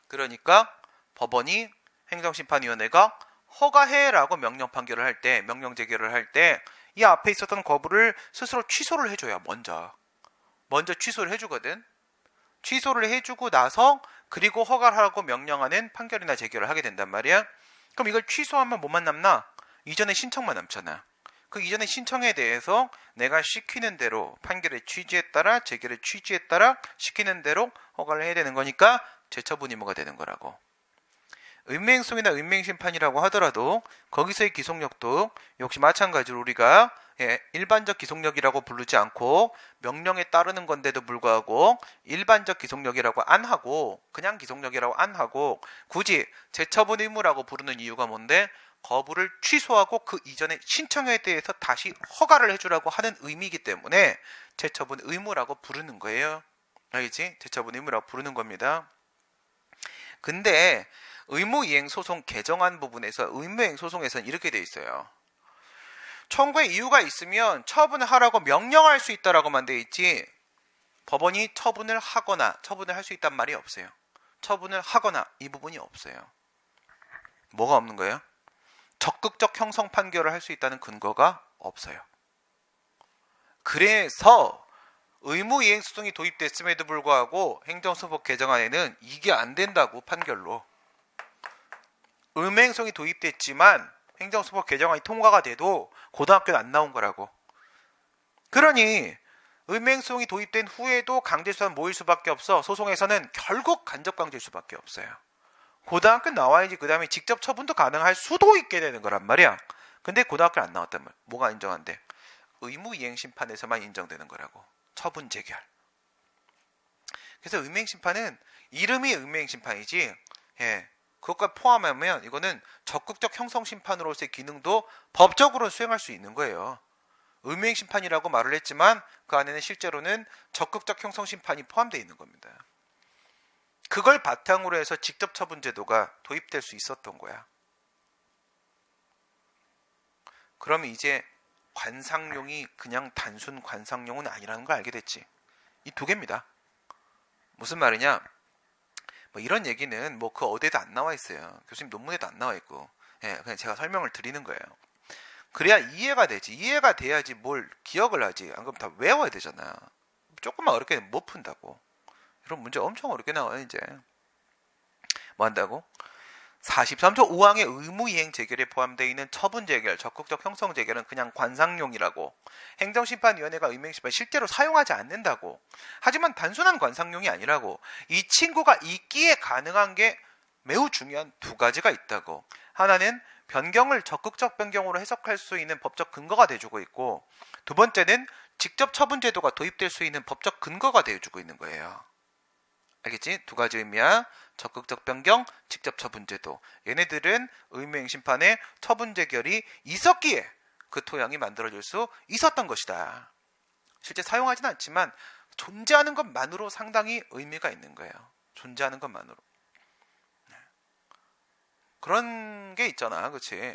그러니까 법원이 행정심판위원회가 허가해라고 명령 판결을 할 때, 명령 제기를 할 때 이 앞에 있었던 거부를 스스로 취소를 해줘야 먼저 취소를 해주거든. 취소를 해주고 나서 그리고 허가를 하라고 명령하는 판결이나 제기를 하게 된단 말이야. 그럼 이걸 취소하면 뭐만 남나? 이전에 신청만 남잖아. 그 이전의 신청에 대해서 내가 시키는 대로 판결의 취지에 따라 제기의 취지에 따라 시키는 대로 허가를 해야 되는 거니까 재처분 의무가 되는 거라고. 의무행송이나 의무행심판이라고 하더라도 거기서의 기속력도 역시 마찬가지로 우리가 일반적 기속력이라고 부르지 않고 명령에 따르는 건데도 불구하고 일반적 기속력이라고 안 하고 그냥 기속력이라고 안 하고 굳이 재처분 의무라고 부르는 이유가 뭔데? 거부를 취소하고 그 이전의 신청에 대해서 다시 허가를 해주라고 하는 의미이기 때문에 재처분 의무라고 부르는 거예요. 알겠지? 재처분 의무라고 부르는 겁니다. 근데 의무이행소송 개정안 부분에서 의무이행소송에서는 이렇게 돼 있어요. 청구의 이유가 있으면 처분을 하라고 명령할 수 있다라고만 돼 있지 법원이 처분을 하거나 처분을 할 수 있단 말이 없어요. 처분을 하거나 이 부분이 없어요. 뭐가 없는 거예요? 적극적 형성 판결을 할 수 있다는 근거가 없어요. 그래서 의무이행소송이 도입됐음에도 불구하고 행정소법 개정안에는 이게 안 된다고 판결로. 의무행송이 도입됐지만 행정소법 개정안이 통과가 돼도 고등학교는 안 나온 거라고. 그러니 의무행송이 도입된 후에도 강제수사는 모일 수밖에 없어. 소송에서는 결국 간접강제일 수밖에 없어요. 고등학교 나와야지 그 다음에 직접 처분도 가능할 수도 있게 되는 거란 말이야. 근데 고등학교 안 나왔단 말이야. 뭐가 인정한대? 의무이행심판에서만 인정되는 거라고. 처분 재결. 그래서 의무이행심판은 이름이 의무이행심판이지 그것까지 포함하면 이거는 적극적 형성심판으로서의 기능도 법적으로 수행할 수 있는 거예요. 의무이행심판이라고 말을 했지만 그 안에는 실제로는 적극적 형성심판이 포함되어 있는 겁니다. 그걸 바탕으로 해서 직접처분제도가 도입될 수 있었던 거야. 그러면 이제 관상용이 그냥 단순 관상용은 아니라는 걸 알게 됐지. 이 두 개입니다. 무슨 말이냐? 뭐 이런 얘기는 뭐 그 어디에도 안 나와 있어요. 교수님 논문에도 안 나와 있고, 그냥 제가 설명을 드리는 거예요. 그래야 이해가 되지. 이해가 돼야지 뭘 기억을 하지. 안 그러면 다 외워야 되잖아. 조금만 어렵게 못 푼다고. 이런 문제 엄청 어렵게 나와요 이제. 뭐 한다고? 43조 5항의 의무이행 재결에 포함되어 있는 처분 재결, 적극적 형성 재결은 그냥 관상용이라고. 행정심판위원회가 의무행심판 실제로 사용하지 않는다고. 하지만 단순한 관상용이 아니라고. 이 친구가 있기에 가능한 게 매우 중요한 두 가지가 있다고. 하나는 변경을 적극적 변경으로 해석할 수 있는 법적 근거가 돼주고 있고, 두 번째는 직접 처분 제도가 도입될 수 있는 법적 근거가 돼주고 있는 거예요. 알겠지? 두 가지 의미야. 적극적 변경, 직접 처분제도. 얘네들은 의무행심판에 처분재결이 있었기에 그 토양이 만들어질 수 있었던 것이다. 실제 사용하지는 않지만 존재하는 것만으로 상당히 의미가 있는 거예요. 존재하는 것만으로. 그런 게 있잖아. 그치?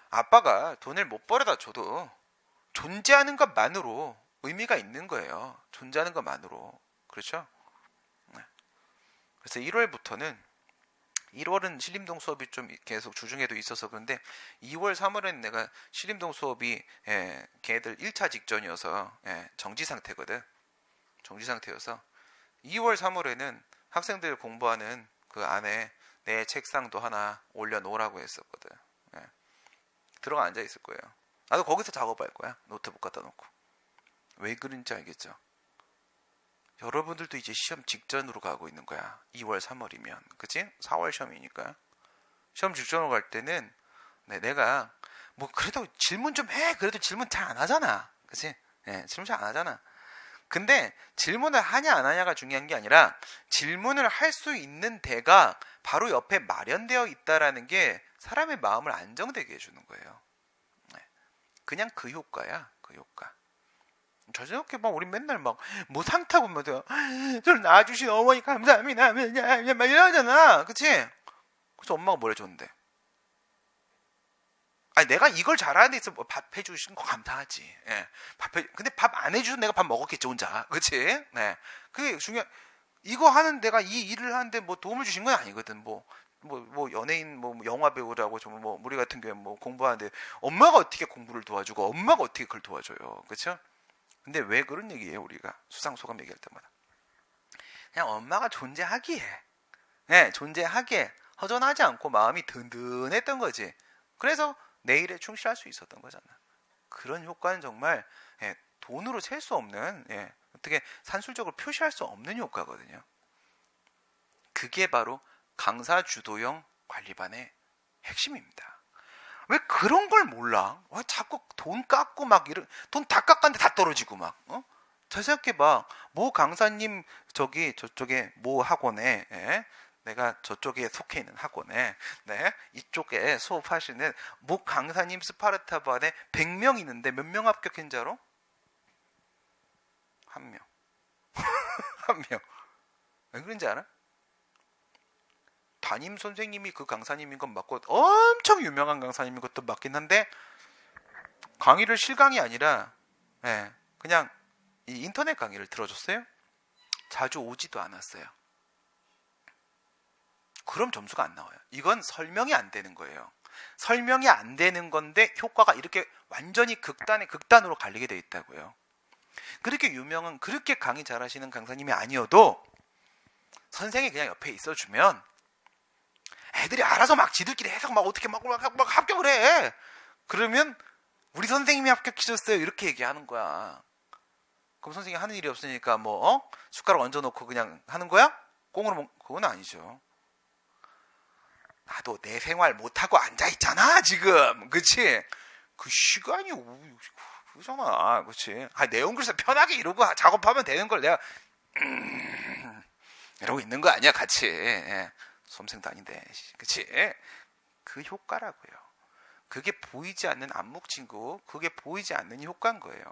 아빠가 돈을 못 벌어다 줘도 존재하는 것만으로 의미가 있는 거예요. 존재하는 것만으로. 그렇죠? 그래서 1월은 신림동 수업이 좀 계속 주중에도 있어서 그런데 2월, 3월에는 내가 신림동 수업이 걔들 1차 직전이어서 정지 상태거든. 정지 상태여서 2월, 3월에는 학생들 공부하는 그 안에 내 책상도 하나 올려놓으라고 했었거든. 들어가 앉아 있을 거예요. 나도 거기서 작업할 거야. 노트북 갖다 놓고. 왜 그런지 알겠죠? 여러분들도 이제 시험 직전으로 가고 있는 거야. 2월, 3월이면. 그치? 4월 시험이니까. 시험 직전으로 갈 때는 내가 뭐 그래도 질문 좀 해. 그래도 질문 잘 안 하잖아. 그치? 질문 잘 안 하잖아. 근데 질문을 하냐 안 하냐가 중요한 게 아니라 질문을 할 수 있는 데가 바로 옆에 마련되어 있다라는 게 사람의 마음을 안정되게 해주는 거예요. 그냥 그 효과야. 그 효과. 저렇게 막 우리 맨날 막 뭐 상 타고 막 저를 낳아주신 어머니 감사합니다 막 이러잖아. 그치? 그래서 엄마가 뭘 해줬는데? 아니 내가 이걸 잘하는 데 있어 뭐 밥 해주신 거 감사하지. 예. 근데 밥 안 해주면 내가 밥 먹었겠지 혼자. 그치? 네. 그게 중요한. 이거 하는 내가 이 일을 하는데 뭐 도움을 주신 건 아니거든. 뭐 연예인 뭐 영화 배우라고 좀 뭐 우리 같은 경우에 뭐 공부하는데 엄마가 어떻게 공부를 도와주고 엄마가 어떻게 그걸 도와줘요. 그렇죠? 근데 왜 그런 얘기예요 우리가 수상소감 얘기할 때마다 그냥 엄마가 존재하기에 네, 존재하기에 허전하지 않고 마음이 든든했던 거지. 그래서 내일에 충실할 수 있었던 거잖아. 그런 효과는 정말 예, 돈으로 셀 수 없는 예, 어떻게 산술적으로 표시할 수 없는 효과거든요. 그게 바로 강사 주도형 관리반의 핵심입니다. 왜 그런 걸 몰라? 왜 자꾸 돈 깎고 막 이런 돈 다 깎았는데 다 떨어지고 막 잘 생각해봐. 모 강사님 저쪽에 모 학원에 예? 내가 저쪽에 속해 있는 학원에 네? 이쪽에 수업하시는 모 강사님 스파르타반에 100명 있는데 몇 명 합격한 줄 알아? 1명. 1명. 왜 그런지 알아? 담임 선생님이 그 강사님인 건 맞고 엄청 유명한 강사님인 것도 맞긴 한데 강의를 실강이 아니라 예, 그냥 이 인터넷 강의를 들어줬어요. 자주 오지도 않았어요. 그럼 점수가 안 나와요. 이건 설명이 안 되는 거예요. 설명이 안 되는 건데 효과가 이렇게 완전히 극단으로 갈리게 돼 있다고요. 그렇게 유명한 그렇게 강의 잘하시는 강사님이 아니어도 선생이 그냥 옆에 있어주면 애들이 알아서 막 지들끼리 해석 막 어떻게 막 합격을 해. 그러면 우리 선생님이 합격시켰어요 이렇게 얘기하는 거야. 그럼 선생님이 하는 일이 없으니까 뭐 숟가락 얹어놓고 그냥 하는 거야? 꽁으로 그건 아니죠. 나도 내 생활 못하고 앉아있잖아 지금. 그치? 그 시간이 그잖아. 그치? 내용 글쎄 편하게 이러고 작업하면 되는 걸 내가 이러고 있는 거 아니야 같이. 예. 수험생도 아닌데. 그치? 그 효과라고요. 그게 보이지 않는 안목친구, 그게 보이지 않는 효과인 거예요.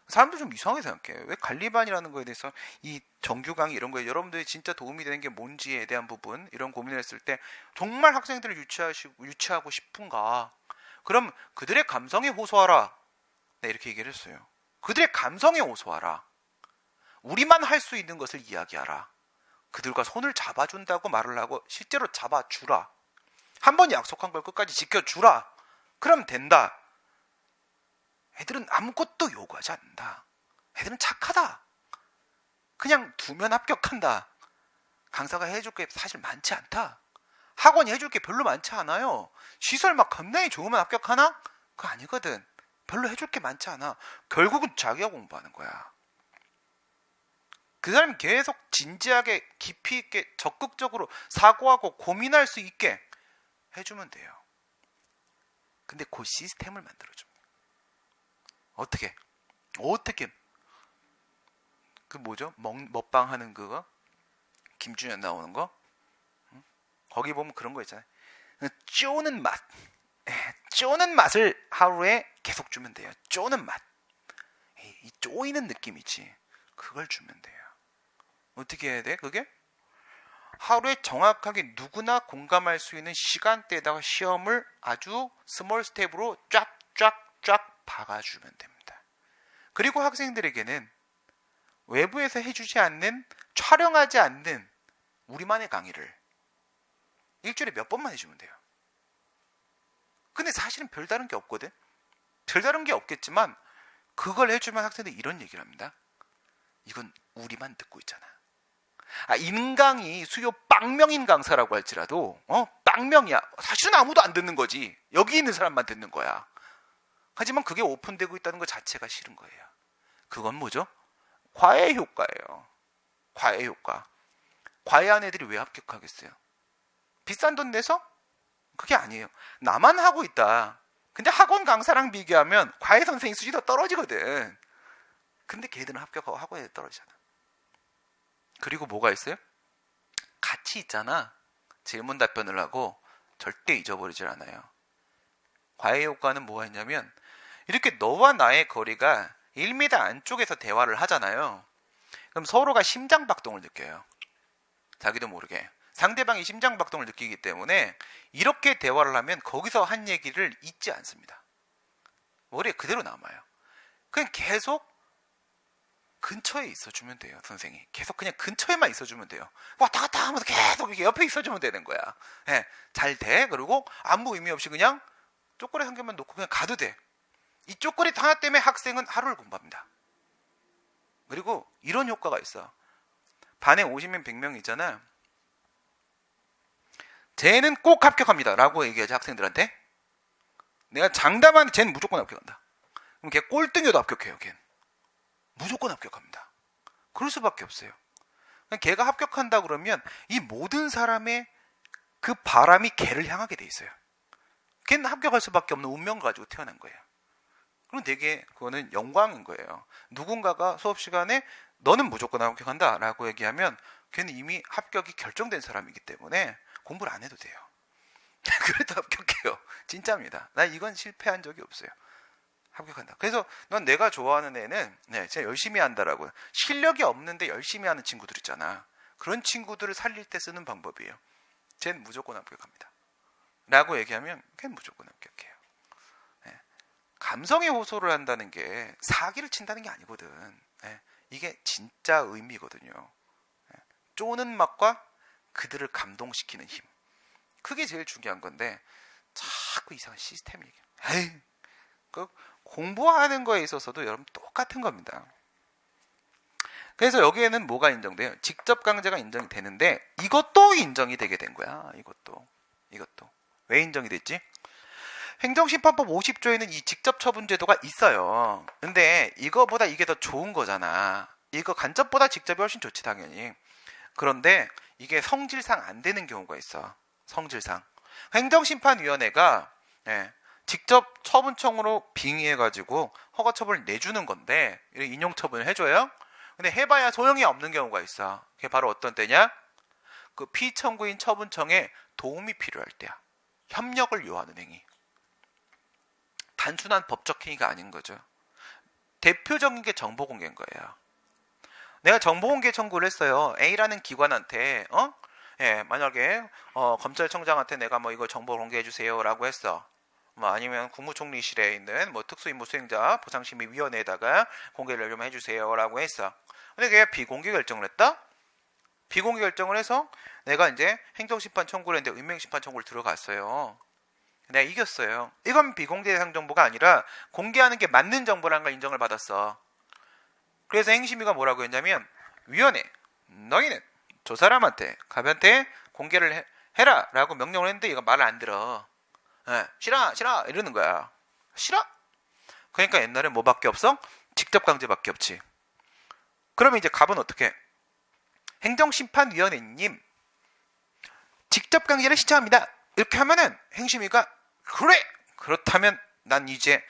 사람들 좀 이상하게 생각해. 왜 관리반이라는 거에 대해서 이 정규 강의 이런 거에 여러분들이 진짜 도움이 되는 게 뭔지에 대한 부분 이런 고민을 했을 때 정말 학생들을 유치하고 싶은가? 그럼 그들의 감성에 호소하라. 네, 이렇게 얘기를 했어요. 그들의 감성에 호소하라. 우리만 할 수 있는 것을 이야기하라. 그들과 손을 잡아준다고 말을 하고 실제로 잡아주라. 한 번 약속한 걸 끝까지 지켜주라. 그럼 된다. 애들은 아무것도 요구하지 않는다. 애들은 착하다. 그냥 두면 합격한다. 강사가 해줄 게 사실 많지 않다. 학원이 해줄 게 별로 많지 않아요. 시설 막 겁나게 좋으면 합격하나? 그거 아니거든. 별로 해줄 게 많지 않아. 결국은 자기가 공부하는 거야. 그 사람이 계속 진지하게 깊이 있게 적극적으로 사고하고 고민할 수 있게 해주면 돼요. 근데 그 시스템을 만들어줍니다. 어떻게 그 뭐죠? 먹방 하는 그거? 김준현 나오는 거? 거기 보면 그런 거 있잖아요. 쪼는 맛. 쪼는 맛을 하루에 계속 주면 돼요. 쪼는 맛. 이 쪼이는 느낌 있지. 그걸 주면 돼요. 어떻게 해야 돼? 그게? 하루에 정확하게 누구나 공감할 수 있는 시간대에다가 시험을 아주 스몰 스텝으로 쫙쫙쫙 박아주면 됩니다. 그리고 학생들에게는 외부에서 해주지 않는, 촬영하지 않는 우리만의 강의를 일주일에 몇 번만 해주면 돼요. 근데 사실은 별다른 게 없거든. 별다른 게 없겠지만 그걸 해주면 학생들이 이런 얘기를 합니다. 이건 우리만 듣고 있잖아. 인강이 수요 빵명인 강사라고 할지라도 빵명이야. 사실은 아무도 안 듣는 거지. 여기 있는 사람만 듣는 거야. 하지만 그게 오픈되고 있다는 것 자체가 싫은 거예요. 그건 뭐죠? 과외 효과예요. 과외 효과. 과외한 애들이 왜 합격하겠어요? 비싼 돈 내서? 그게 아니에요. 나만 하고 있다. 근데 학원 강사랑 비교하면 과외 선생님 수준이 더 떨어지거든. 근데 걔들은 합격하고 학원에 떨어지잖아. 그리고 뭐가 있어요? 같이 있잖아. 질문 답변을 하고 절대 잊어버리질 않아요. 과외 효과는 뭐가 있냐면 이렇게 너와 나의 거리가 1m 안쪽에서 대화를 하잖아요. 그럼 서로가 심장박동을 느껴요. 자기도 모르게. 상대방이 심장박동을 느끼기 때문에 이렇게 대화를 하면 거기서 한 얘기를 잊지 않습니다. 머리에 그대로 남아요. 그냥 계속 근처에 있어주면 돼요. 선생이 계속 그냥 근처에만 있어주면 돼요. 왔다 갔다 하면서 계속 이렇게 옆에 있어주면 되는 거야. 예, 잘 돼. 그리고 아무 의미 없이 그냥 쪼꼬리 한 개만 놓고 그냥 가도 돼. 이 쪼꼬리 하나 때문에 학생은 하루를 공부합니다. 그리고 이런 효과가 있어. 반에 50명 100명 있잖아. 쟤는 꼭 합격합니다 라고 얘기하지. 학생들한테. 내가 장담하는데 쟤는 무조건 합격한다. 그럼 걔 꼴등이어도 합격해요. 걔는 무조건 합격합니다. 그럴 수밖에 없어요. 걔가 합격한다 그러면 이 모든 사람의 그 바람이 걔를 향하게 돼 있어요. 걔는 합격할 수밖에 없는 운명 가지고 태어난 거예요. 그럼 되게 그거는 영광인 거예요. 누군가가 수업 시간에 너는 무조건 합격한다 라고 얘기하면 걔는 이미 합격이 결정된 사람이기 때문에 공부를 안 해도 돼요. 그래도 합격해요. 진짜입니다. 나 이건 실패한 적이 없어요. 합격한다. 그래서 넌 내가 좋아하는 애는 진짜 열심히 한다라고. 실력이 없는데 열심히 하는 친구들 있잖아. 그런 친구들을 살릴 때 쓰는 방법이에요. 쟤는 무조건 합격합니다 라고 얘기하면 걔는 무조건 합격해요. 감성에 호소를 한다는 게 사기를 친다는 게 아니거든. 이게 진짜 의미거든요. 쪼는 맛과 그들을 감동시키는 힘. 그게 제일 중요한 건데 자꾸 이상한 시스템 얘기. 에이, 그 공부하는 거에 있어서도 여러분 똑같은 겁니다. 그래서 여기에는 뭐가 인정돼요? 직접 강제가 인정이 되는데 이것도 인정이 되게 된 거야. 이것도 왜 인정이 됐지? 행정심판법 50조에는 이 직접 처분 제도가 있어요. 근데 이거보다 이게 더 좋은 거잖아. 이거 간접보다 직접이 훨씬 좋지 당연히. 그런데 이게 성질상 안 되는 경우가 있어. 성질상. 행정심판위원회가 직접 처분청으로 빙의해가지고 허가처분을 내주는 건데 인용처분을 해줘요. 근데 해봐야 소용이 없는 경우가 있어. 그게 바로 어떤 때냐? 그 피청구인 처분청에 도움이 필요할 때야. 협력을 요하는 행위. 단순한 법적 행위가 아닌 거죠. 대표적인 게 정보공개인 거예요. 내가 정보공개 청구를 했어요. A라는 기관한테 만약에 검찰청장한테 내가 뭐 이거 정보 공개해 주세요라고 했어. 뭐 아니면 국무총리실에 있는 뭐 특수임무 수행자 보상심의위원회에다가 공개를 좀 해주세요라고 했어. 근데 걔가 비공개 결정을 했다. 비공개 결정을 해서 내가 이제 행정심판 청구를 했는데 은명심판 청구를 들어갔어요. 내가 이겼어요. 이건 비공개 대상 정보가 아니라 공개하는 게 맞는 정보라는 걸 인정을 받았어. 그래서 행심위가 뭐라고 했냐면 위원회 너희는 저 사람한테 갑한테 공개를 해라 라고 명령을 했는데 얘가 말을 안 들어. 싫어 이러는 거야. 싫어? 그러니까 옛날에 뭐밖에 없어? 직접 강제밖에 없지. 그러면 이제 갑은 어떻게? 행정심판위원회님 직접 강제를 신청합니다. 이렇게 하면은 행심위가 그래! 그렇다면 난 이제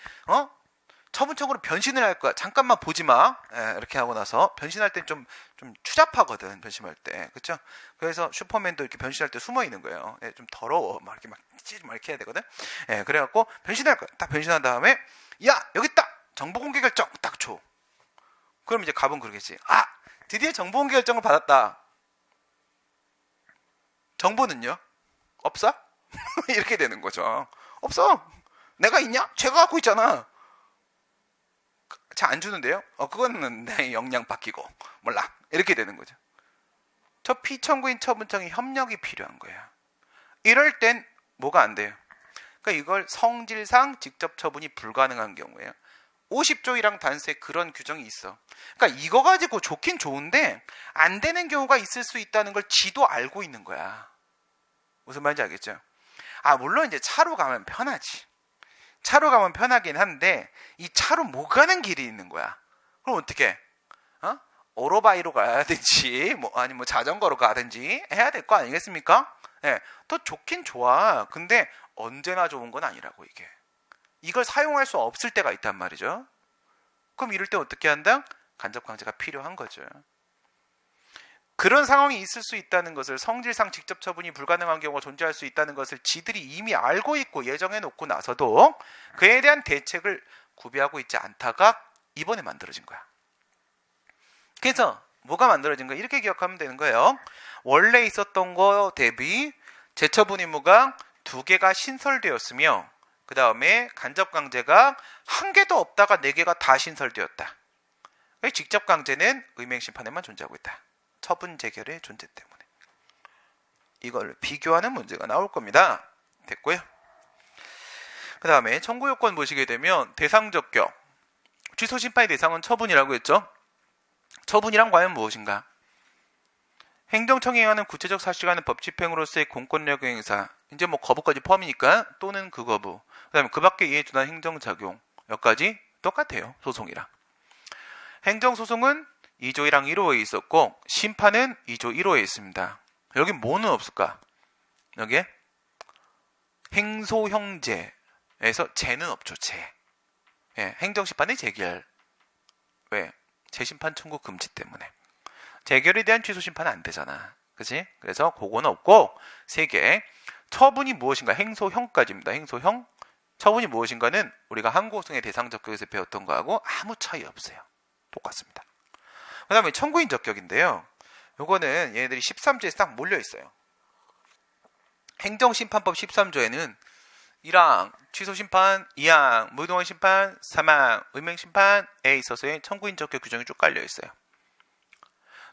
처분청으로 변신을 할 거야. 잠깐만 보지 마. 이렇게 하고 나서 변신할 땐 좀 추잡하거든. 변신할 때, 그렇죠? 그래서 슈퍼맨도 이렇게 변신할 때 숨어 있는 거예요. 좀 더러워. 막 이렇게 해야 되거든. 그래갖고 변신할 거야. 딱 변신한 다음에 야 여기 딱 정보 공개 결정 딱 줘. 그럼 이제 갑은 그러겠지. 아 드디어 정보 공개 결정을 받았다. 정보는요? 없어? 이렇게 되는 거죠. 없어. 내가 있냐? 제가 갖고 있잖아. 잘 안 주는데요? 그거는 내 역량 바뀌고 몰라. 이렇게 되는 거죠. 저 피청구인 처분청의 협력이 필요한 거예요. 이럴 땐 뭐가 안 돼요? 그러니까 이걸 성질상 직접 처분이 불가능한 경우에요. 50조 1항 단수에 그런 규정이 있어. 그러니까 이거 가지고 좋긴 좋은데 안 되는 경우가 있을 수 있다는 걸 지도 알고 있는 거야. 무슨 말인지 알겠죠? 물론 이제 차로 가면 편하지. 차로 가면 편하긴 한데 이 차로 못 가는 길이 있는 거야. 그럼 어떻게? 오토바이로 가야되지 아니면 뭐 자전거로 가든지 해야 될 거 아니겠습니까? 더 좋긴 좋아. 근데 언제나 좋은 건 아니라고 이게. 이걸 사용할 수 없을 때가 있단 말이죠. 그럼 이럴 때 어떻게 한다? 간접 강제가 필요한 거죠. 그런 상황이 있을 수 있다는 것을, 성질상 직접 처분이 불가능한 경우가 존재할 수 있다는 것을 지들이 이미 알고 있고 예정해 놓고 나서도 그에 대한 대책을 구비하고 있지 않다가 이번에 만들어진 거야. 그래서 뭐가 만들어진 거야? 이렇게 기억하면 되는 거예요. 원래 있었던 거 대비 재처분 의무가 2개가 신설되었으며 그 다음에 간접강제가 1개도 없다가 4개가 다 신설되었다. 직접강제는 의맹심판에만 존재하고 있다. 처분 재결의 존재 때문에. 이걸 비교하는 문제가 나올 겁니다. 됐고요. 그 다음에 청구요건 보시게 되면 대상적격. 취소심판의 대상은 처분이라고 했죠. 처분이란 과연 무엇인가? 행정청에 의하는 구체적 사실과는 법 집행으로서의 공권력 행사, 이제 뭐 거부까지 포함이니까 또는 그 거부, 그 다음에 그 밖에 이에 준한 행정작용, 여기까지 똑같아요. 소송이랑. 행정소송은 2조 1항 1호에 있었고 심판은 2조 1호에 있습니다. 여기 뭐는 없을까? 여기에 행소형제에서 제는 없죠. 제. 예, 행정심판의 재결. 왜? 재심판 청구 금지 때문에. 재결에 대한 취소 심판은 안 되잖아. 그치? 그래서 그거는 없고 3개. 처분이 무엇인가? 행소형까지입니다. 행소형. 처분이 무엇인가는 우리가 항고소송의 대상적격에서 배웠던 거하고 아무 차이 없어요. 똑같습니다. 그 다음에 청구인 적격인데요. 요거는 얘네들이 13조에 딱 몰려있어요. 행정심판법 13조에는 1항 취소심판, 2항 무효동항심판, 3항 의맹심판에 있어서의 청구인 적격 규정이 쭉 깔려있어요.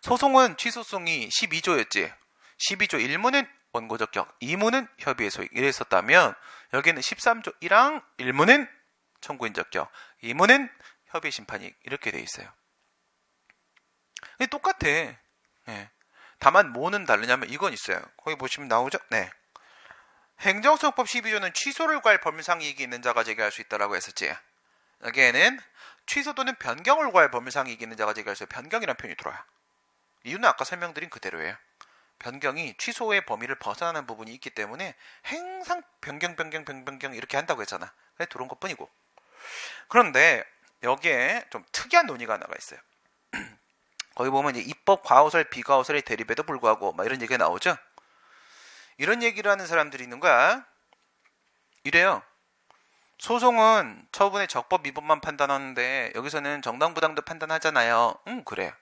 소송은 취소송이 12조였지. 12조 1무는 원고적격, 2무는 협의의 소익 이랬었다면 여기는 13조 1항 1무는 청구인 적격, 2무는 협의 심판이익 이렇게 돼 있어요. 똑같아. 예. 다만 뭐는 다르냐면 이건 있어요. 거기 보시면 나오죠? 네. 행정소송법 12조는 취소를 구할 법률상 이익이 있는 자가 제기할 수 있다라고 했었지. 여기에는 취소 또는 변경을 구할 법률상 이익이 있는 자가 제기할 수 있어요. 변경이라는 표현이 들어와요. 이유는 아까 설명드린 그대로예요. 변경이 취소의 범위를 벗어나는 부분이 있기 때문에 항상 변경 이렇게 한다고 했잖아. 그래 들어온 것뿐이고. 그런데 여기에 좀 특이한 논의가 나가 있어요. 거기 보면 이제 입법 과오설 비과오설의 대립에도 불구하고 막 이런 얘기가 나오죠. 이런 얘기를 하는 사람들이 있는 거야. 이래요. 소송은 처분의 적법 위법만 판단하는데 여기서는 정당부당도 판단하잖아요. 그래.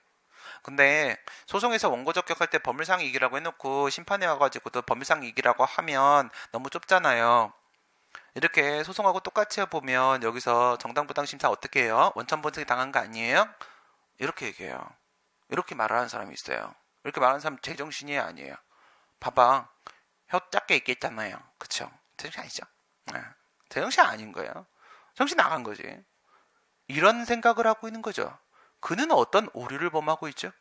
근데 소송에서 원고 적격할 때 법률상 이익이라고 해놓고 심판에 와가지고 또 법률상 이익이라고 하면 너무 좁잖아요. 이렇게 소송하고 똑같이 해보면 여기서 정당부당 심사 어떻게 해요? 원천본색이 당한 거 아니에요? 이렇게 얘기해요. 이렇게 말하는 사람이 있어요. 이렇게 말하는 사람 제정신이 아니에요. 봐봐. 혀 작게 있겠잖아요. 그쵸? 제정신 아니죠? 네. 제정신 아닌 거예요. 정신 나간 거지. 이런 생각을 하고 있는 거죠. 그는 어떤 오류를 범하고 있죠?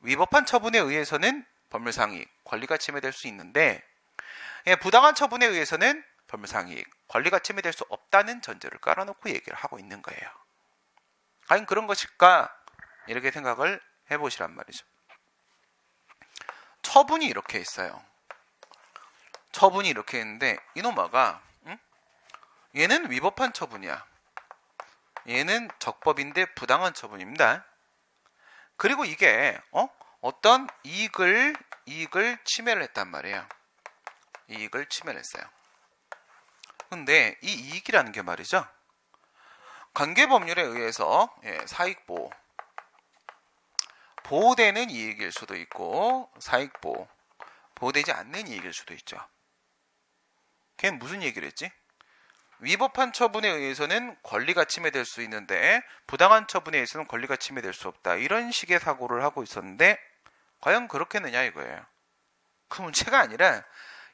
위법한 처분에 의해서는 법률상이익, 권리가 침해될 수 있는데 부당한 처분에 의해서는 법률상이익, 권리가 침해될 수 없다는 전제를 깔아놓고 얘기를 하고 있는 거예요. 과연 그런 것일까? 이렇게 생각을 해보시란 말이죠. 처분이 이렇게 있어요. 처분이 이렇게 있는데 이놈아가 얘는 위법한 처분이야. 얘는 적법인데 부당한 처분입니다. 그리고 이게 어떤 이익을 침해를 했단 말이에요. 이익을 침해를 했어요. 근데 이 이익이라는 게 말이죠. 관계법률에 의해서 사익보호, 보호되는 이익일 수도 있고 사익보호, 보호되지 않는 이익일 수도 있죠. 걔는 무슨 얘기를 했지? 위법한 처분에 의해서는 권리가 침해될 수 있는데 부당한 처분에 의해서는 권리가 침해될 수 없다. 이런 식의 사고를 하고 있었는데 과연 그렇겠느냐 이거예요. 그 문제가 아니라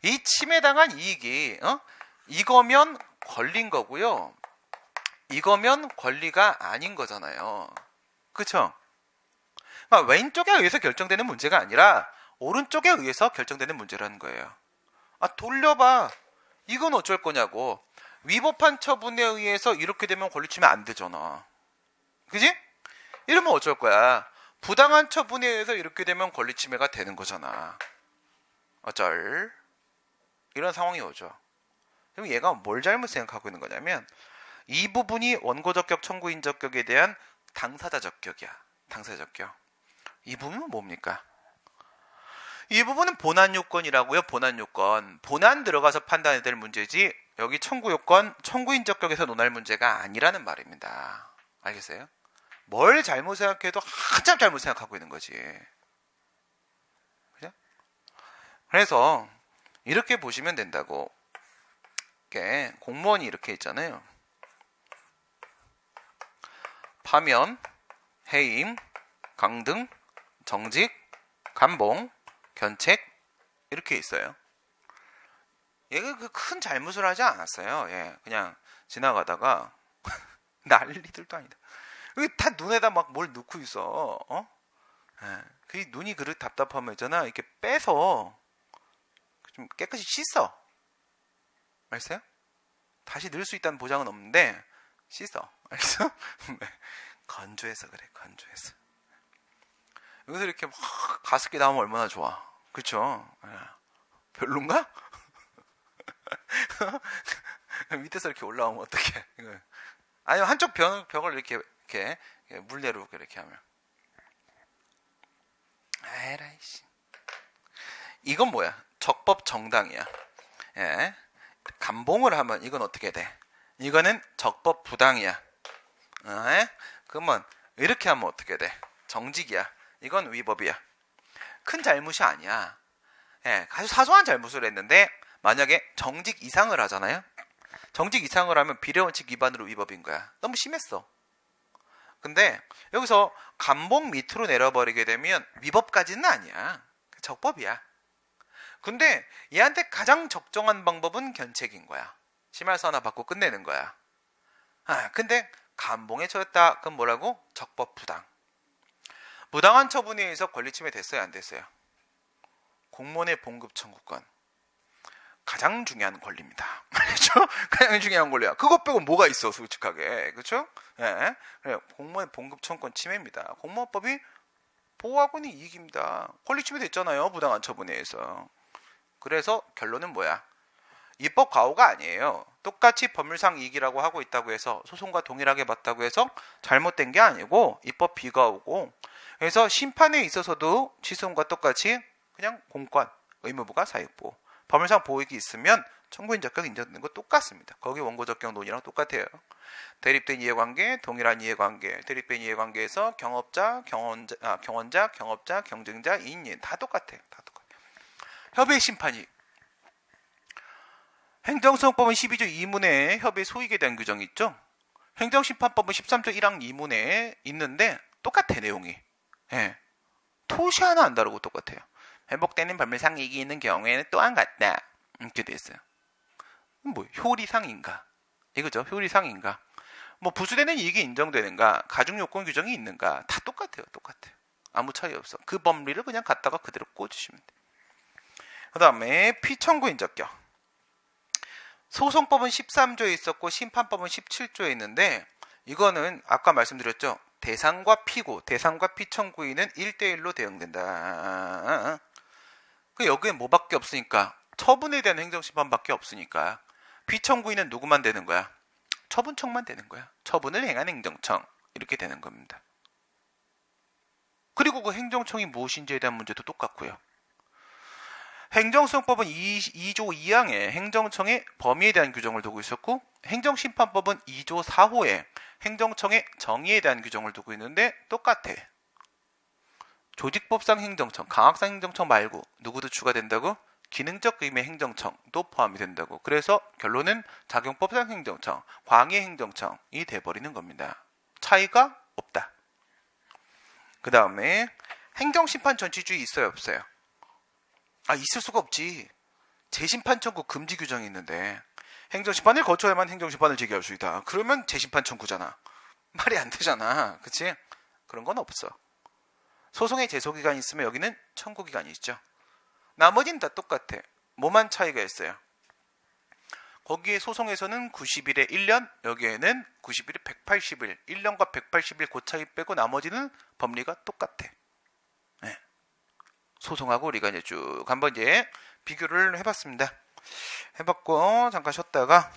이 침해당한 이익이 이거면 권리인 거고요. 이거면 권리가 아닌 거잖아요. 그쵸? 그러니까 왼쪽에 의해서 결정되는 문제가 아니라 오른쪽에 의해서 결정되는 문제라는 거예요. 돌려봐. 이건 어쩔 거냐고. 위법한 처분에 의해서 이렇게 되면 권리 침해 안 되잖아. 그지? 이러면 어쩔 거야. 부당한 처분에 의해서 이렇게 되면 권리 침해가 되는 거잖아. 어쩔? 이런 상황이 오죠. 그럼 얘가 뭘 잘못 생각하고 있는 거냐면 이 부분이 원고 적격, 청구인 적격에 대한 당사자 적격이야. 당사자 적격. 이 부분은 뭡니까? 이 부분은 본안 요건이라고요. 본안 요건. 본안 들어가서 판단해야 될 문제지 여기 청구 요건, 청구인 적격에서 논할 문제가 아니라는 말입니다. 알겠어요? 뭘 잘못 생각해도 한참 잘못 생각하고 있는 거지. 그죠? 그래서 이렇게 보시면 된다고. 이렇게 공무원이 이렇게 있잖아요. 파면, 해임, 강등, 정직, 감봉, 견책 이렇게 있어요. 얘가 그 큰 잘못을 하지 않았어요. 예, 그냥 지나가다가 난리들도 아니다. 여기 다 눈에다 막 뭘 넣고 있어. 예, 그 눈이 그렇게 답답하면 있잖아. 이렇게 빼서 좀 깨끗이 씻어. 알겠어요? 다시 넣을 수 있다는 보장은 없는데 씻어. 알겠어? 건조해서 그래. 건조해서. 여기서 이렇게 막 가습기 나오면 얼마나 좋아. 그쵸? 별론가? 밑에서 이렇게 올라오면 어떡해. 아니면 한쪽 벽을 이렇게 물내로 이렇게 하면. 에라이씨. 이건 뭐야? 적법 정당이야. 예. 감봉을 하면 이건 어떻게 돼? 이거는 적법 부당이야. 그러면 이렇게 하면 어떻게 돼? 정직이야. 이건 위법이야. 큰 잘못이 아니야. 예, 아주 사소한 잘못을 했는데 만약에 정직 이상을 하잖아요. 정직 이상을 하면 비례원칙 위반으로 위법인 거야. 너무 심했어. 근데 여기서 감봉 밑으로 내려버리게 되면 위법까지는 아니야. 적법이야. 근데 얘한테 가장 적정한 방법은 견책인 거야. 심할서 하나 받고 끝내는 거야. 근데 감봉에 처했다. 그럼 뭐라고? 적법 부당. 부당한 처분에 의해서 권리침해 됐어요? 안 됐어요? 공무원의 봉급 청구권. 가장 중요한 권리입니다. 그렇죠? 가장 중요한 권리야. 그것 빼고 뭐가 있어, 솔직하게. 그렇죠? 예. 그래, 공무원의 봉급 청구권 침해입니다. 공무원법이 보호하고는 이익입니다. 권리침해 됐잖아요. 부당한 처분에 의해서. 그래서 결론은 뭐야? 입법 과오가 아니에요. 똑같이 법률상 이익이라고 하고 있다고 해서 소송과 동일하게 봤다고 해서 잘못된 게 아니고 입법 비과오고, 그래서 심판에 있어서도 취소과 똑같이 그냥 공권, 의무부가 사익보호. 법률상 보호익이 있으면 청구인 적격 인정되는 거 똑같습니다. 거기 원고 적격 논의랑 똑같아요. 대립된 이해관계, 동일한 이해관계, 대립된 이해관계에서 경업자, 경원자, 경업자, 경쟁자, 이인 다 똑같아요. 다 똑같아요. 협의 심판이 행정소송법은 12조 2문에 협의 소익에 대한 규정이 있죠. 행정심판법은 13조 1항 2문에 있는데 똑같아, 내용이. 예. 토시 하나 안 다르고 똑같아요. 회복되는 법률상 이익이 있는 경우에는 또한 같다. 이렇게 돼 있어요. 뭐 효리상인가? 이거죠. 효리상인가? 뭐 부수되는 이익이 인정되는가? 가중요건 규정이 있는가? 다 똑같아요. 똑같아요. 아무 차이 없어. 그 법리를 그냥 갖다가 그대로 꽂으시면 돼요. 그 다음에 피청구인 적격. 소송법은 13조에 있었고 심판법은 17조에 있는데, 이거는 아까 말씀드렸죠. 대상과 피고, 대상과 피청구인은 1대1로 대응된다. 그 여기에 뭐밖에 없으니까, 처분에 대한 행정심판밖에 없으니까 피청구인은 누구만 되는 거야? 처분청만 되는 거야. 처분을 행한 행정청, 이렇게 되는 겁니다. 그리고 그 행정청이 무엇인지에 대한 문제도 똑같고요. 행정소송법은 2조 2항에 행정청의 범위에 대한 규정을 두고 있었고, 행정심판법은 2조 4호에 행정청의 정의에 대한 규정을 두고 있는데 똑같아. 조직법상 행정청, 강학상 행정청 말고 누구도 추가된다고? 기능적 의미의 행정청도 포함이 된다고. 그래서 결론은 작용법상 행정청, 광의 행정청이 돼버리는 겁니다. 차이가 없다. 그 다음에 행정심판 전치주의 있어요, 없어요? 있을 수가 없지. 재심판 청구 금지 규정이 있는데 행정심판을 거쳐야만 행정심판을 제기할 수 있다. 그러면 재심판 청구잖아. 말이 안 되잖아. 그치? 그런 건 없어. 소송의 제소기간이 있으면 여기는 청구기간이 있죠. 나머지는 다 똑같아. 뭐만 차이가 있어요? 거기에 소송에서는 90일에 1년, 여기에는 90일에 180일, 1년과 180일 그 차이 빼고 나머지는 법리가 똑같아. 네. 소송하고 우리가 이제 쭉 한번 이제 비교를 해봤습니다. 해봤고 잠깐 쉬었다가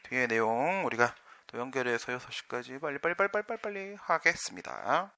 뒤에 내용 우리가 또 연결해서 6시까지 빨리 하겠습니다.